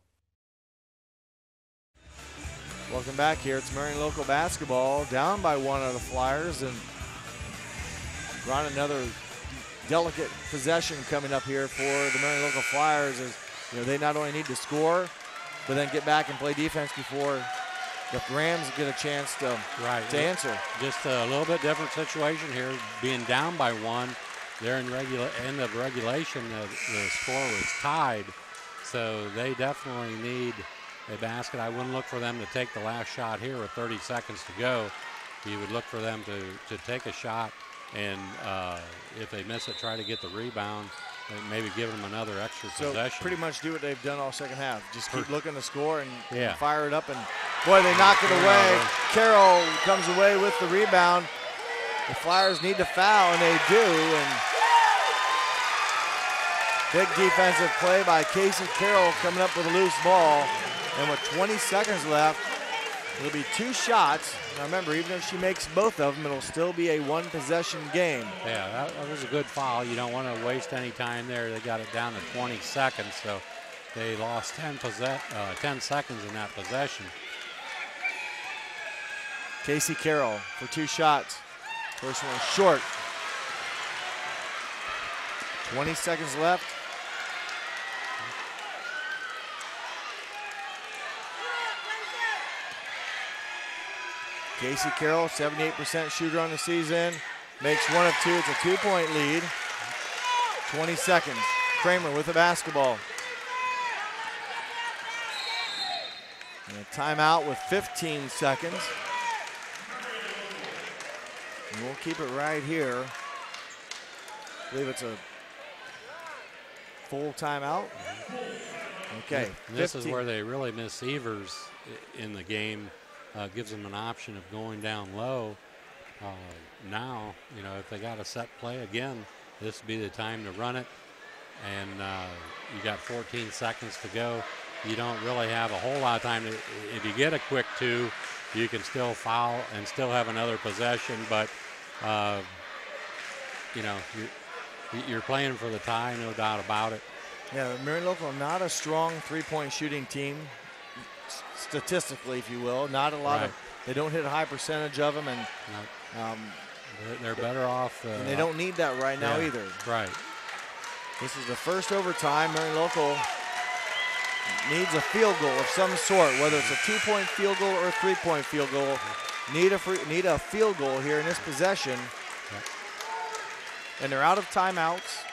Welcome back here. It's Marion local basketball, down by one of the Flyers, and Ron, another delicate possession coming up here for the Marion local Flyers. As you know, they not only need to score, but then get back and play defense before the Rams get a chance to answer. Just a little bit different situation here, being down by one. They're in end of regulation. The score was tied, so they definitely need a basket. I wouldn't look for them to take the last shot here with 30 seconds to go. You would look for them to take a shot, and if they miss it, try to get the rebound, and maybe give them another extra possession. Pretty much do what they've done all second half. Just keep looking to score and fire it up. And boy, they knock it away. Carroll comes away with the rebound. The Flyers need to foul, and they do. And big defensive play by Casey Carroll coming up with a loose ball. And with 20 seconds left, it'll be two shots. Now remember, even if she makes both of them, it'll still be a one-possession game. Yeah, that was a good foul. You don't want to waste any time there. They got it down to 20 seconds, so they lost 10 seconds in that possession. Casey Carroll for two shots. First one short. 20 seconds left. Casey Carroll, 78% shooter on the season, makes one of two. It's a two-point lead. 20 seconds. Kramer with the basketball. And a timeout with 15 seconds. And we'll keep it right here. I believe it's a full timeout. Okay. This is where they really miss Evers in the game. Gives them an option of going down low. Now, you know, if they got a set play again, this would be the time to run it. And you got 14 seconds to go. You don't really have a whole lot of time. If you get a quick two, you can still foul and still have another possession. But, you know, you're playing for the tie, no doubt about it. Yeah, Marion Local, not a strong three-point shooting team. Statistically, if you will, not a lot of. They don't hit a high percentage of them, and they're better off. And they don't need that right now either. Right. This is the first overtime. Marion Local needs a field goal of some sort, whether it's a two-point field goal or a three-point field goal. Need a field goal here in this possession, and they're out of timeouts.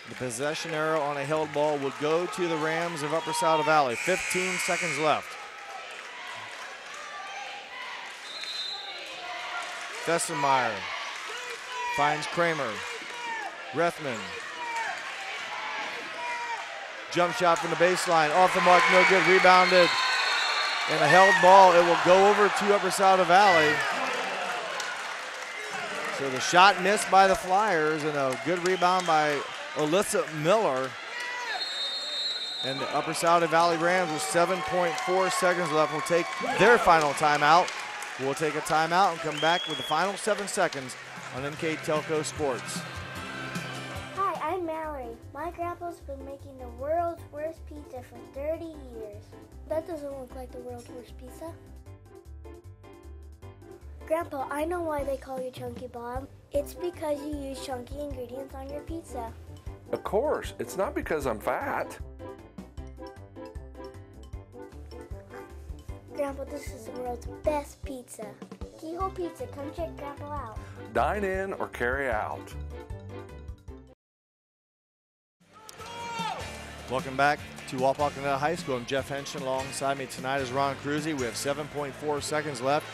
The possession arrow on a held ball would go to the Rams of Upper Scioto Valley. 15 seconds left. Fessenmeyer finds Kramer. Rethman. Jump shot from the baseline. Off the mark, no good. Rebounded. And a held ball. It will go over to Upper Scioto Valley. So the shot missed by the Flyers, and a good rebound by Alyssa Miller. And the Upper Scioto Valley Rams with 7.4 seconds left will take their final timeout. We'll take a timeout and come back with the final 7 seconds on NKTelco Sports. Hi, I'm Mallory. My grandpa's been making the world's worst pizza for 30 years. That doesn't look like the world's worst pizza. Grandpa, I know why they call you Chunky Bob. It's because you use chunky ingredients on your pizza. Of course, it's not because I'm fat. Grandpa, this is the world's best pizza. Keyhole Pizza, come check Grandpa out. Dine in or carry out. Welcome back to Wapakoneta High School. I'm Jeff Henson. Alongside me tonight is Ron Cruzy. We have 7.4 seconds left.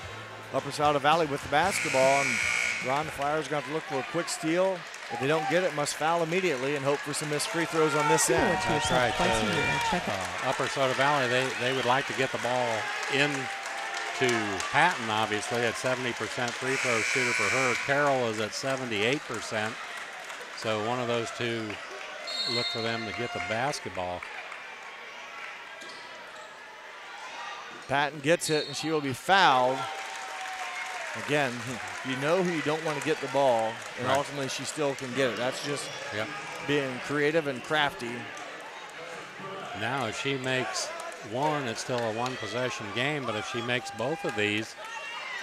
Upper Scioto Valley with the basketball. And Ron, the Flyers are going to have to look for a quick steal. If they don't get it, must foul immediately and hope for some missed free throws on this end. That's right. Upper Scioto Valley, they would like to get the ball in to Patton, obviously, at 70% free throw shooter for her. Carroll is at 78%. So one of those two, look for them to get the basketball. Patton gets it, and she will be fouled. Again, you know who you don't want to get the ball, and Right. ultimately she still can get it. That's just Yep. being creative and crafty. Now, if she makes one, it's still a one-possession game, but if she makes both of these,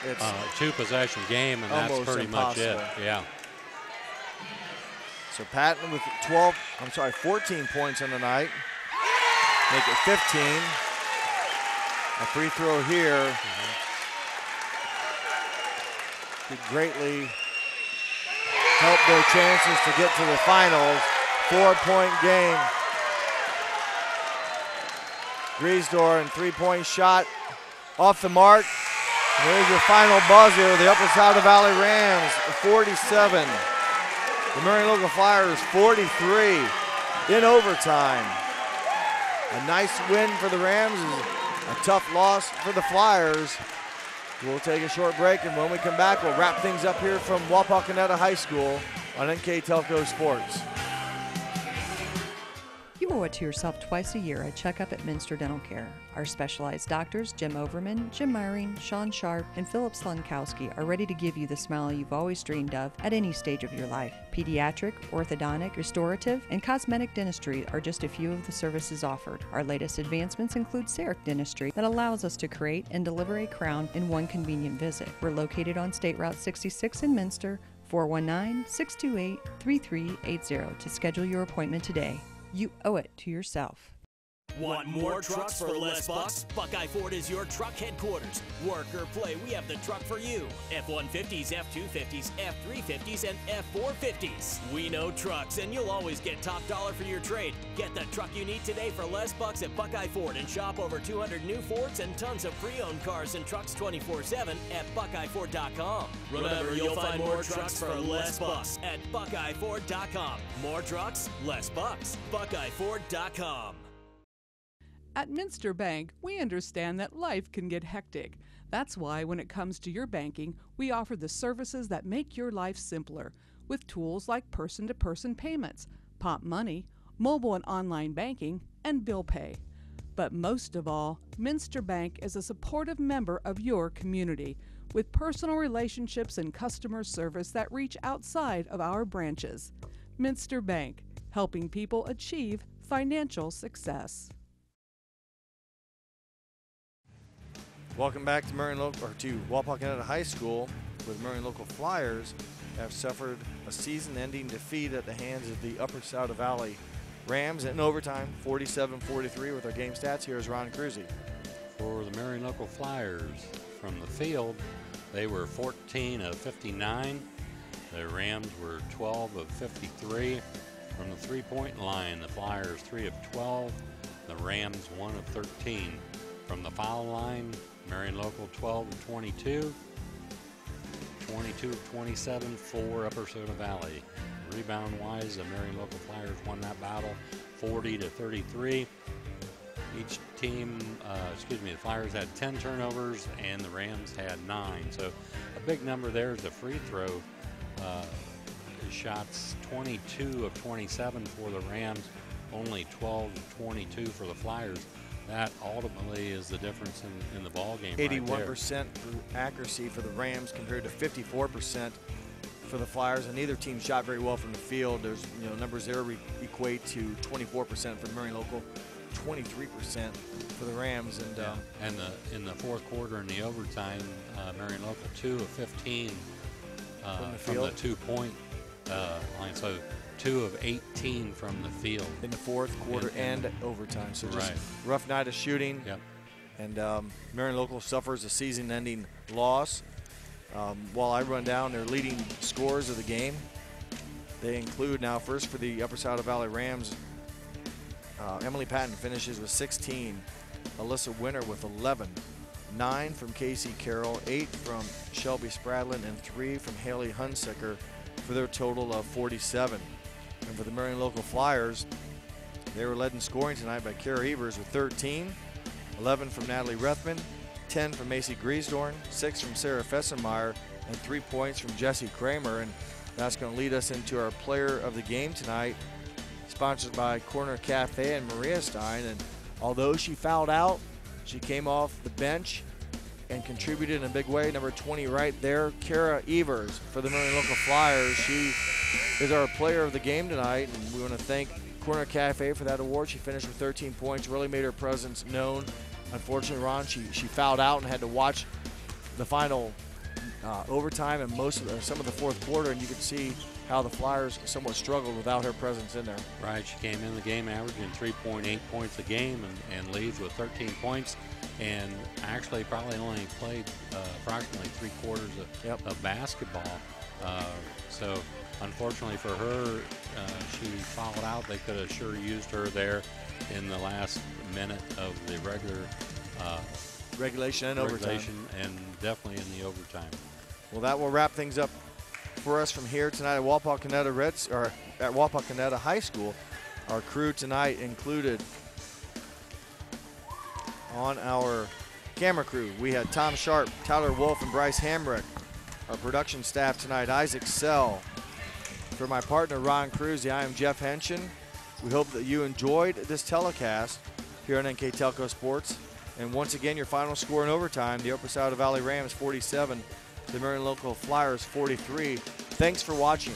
It's two-possession game, and that's almost pretty much it. impossible. Yeah. So Patton with 14 points on the night. Make it 15. A free throw here could greatly help their chances to get to the finals. 4-point game. Griesdor, three-point shot off the mark. Here's your final buzzer. The Upper Scioto Valley Rams, 47. The Marion Local Flyers, 43 in overtime. A nice win for the Rams, a tough loss for the Flyers. We'll take a short break, and when we come back, we'll wrap things up here from Wapakoneta High School on NKTelco Sports. You owe it to yourself twice a year a checkup at Minster Dental Care. Our specialized doctors, Jim Overman, Jim Marion, Sean Sharp, and Philip Slunkowski, are ready to give you the smile you've always dreamed of at any stage of your life. Pediatric, orthodontic, restorative, and cosmetic dentistry are just a few of the services offered. Our latest advancements include CEREC dentistry that allows us to create and deliver a crown in one convenient visit. We're located on State Route 66 in Minster, 419-628-3380 to schedule your appointment today. You owe it to yourself. Want more trucks for less bucks? Buckeye Ford is your truck headquarters. Work or play, we have the truck for you. F-150s, F-250s, F-350s, and F-450s. We know trucks, and you'll always get top dollar for your trade. Get the truck you need today for less bucks at Buckeye Ford and shop over 200 new Fords and tons of pre-owned cars and trucks 24/7 at BuckeyeFord.com. Remember, you'll find more trucks for less bucks at BuckeyeFord.com. More trucks, less bucks. BuckeyeFord.com. At Minster Bank, we understand that life can get hectic. That's why when it comes to your banking, we offer the services that make your life simpler with tools like person-to-person payments, Pop Money, mobile and online banking, and bill pay. But most of all, Minster Bank is a supportive member of your community with personal relationships and customer service that reach outside of our branches. Minster Bank, helping people achieve financial success. Welcome back to Wapakoneta High School, where the Marion Local Flyers have suffered a season-ending defeat at the hands of the Upper Scioto Valley Rams in overtime, 47-43. With our game stats, here is Ron Cruzy. For the Marion Local Flyers, from the field, they were 14 of 59. The Rams were 12 of 53. From the three-point line, the Flyers 3 of 12. The Rams 1 of 13. From the foul line, Marion Local 12 of 22. 22 of 27 for Upper Scioto Valley. Rebound-wise, the Marion Local Flyers won that battle 40-33. Each team, the Flyers had 10 turnovers and the Rams had 9. So a big number there is the free throw shots, 22 of 27 for the Rams, only 12 of 22 for the Flyers. That ultimately is the difference in the ball game. 81% accuracy for the Rams compared to 54% for the Flyers, and neither team shot very well from the field. There's numbers there equate to 24% for the Marion Local, 23% for the Rams, and in the fourth quarter in the overtime, Marion Local 2 of 15 from the 2-point line. So 2 of 18 from the field in the fourth quarter and overtime. So just rough night of shooting. Yep. And Marion Local suffers a season-ending loss. While I run down their leading scores of the game, they include now first for the Upper Scioto Valley Rams, Emily Patton finishes with 16, Alyssa Winter with 11, 9 from Casey Carroll, 8 from Shelby Spradlin, and 3 from Haley Hunsicker for their total of 47. And for the Marion Local Flyers, they were led in scoring tonight by Kara Evers with 13, 11 from Natalie Rethman, 10 from Macy Griesdorn, 6 from Sarah Fessenmeyer, and 3 points from Jessie Kramer. And that's going to lead us into our player of the game tonight, sponsored by Corner Cafe and Maria Stein. And although she fouled out, she came off the bench and contributed in a big way. Number 20 right there, Kara Evers for the Marion Local Flyers. She is our player of the game tonight, and we want to thank Corner Cafe for that award. She finished with 13 points, really made her presence known. Unfortunately, Ron, she fouled out and had to watch the final overtime and some of the fourth quarter, and you could see how the Flyers somewhat struggled without her presence in there. Right, she came in the game averaging 3.8 points a game and leads with 13 points, and actually probably only played approximately 3/4 of basketball. So unfortunately for her, she fouled out. They could have sure used her there in the last minute of the regulation and overtime. And definitely in the overtime. Well, that will wrap things up for us from here tonight at Wapakoneta High School. Our crew tonight included on our camera crew, we had Tom Sharp, Tyler Wolf, and Bryce Hamrick. Our production staff tonight, Isaac Sell. For my partner, Ron Cruzy, I am Jeff Henshin. We hope that you enjoyed this telecast here on NKTelco Sports. And once again, your final score in overtime, the Upper Scioto Valley Rams 47, the Marion Local Flyers 43. Thanks for watching.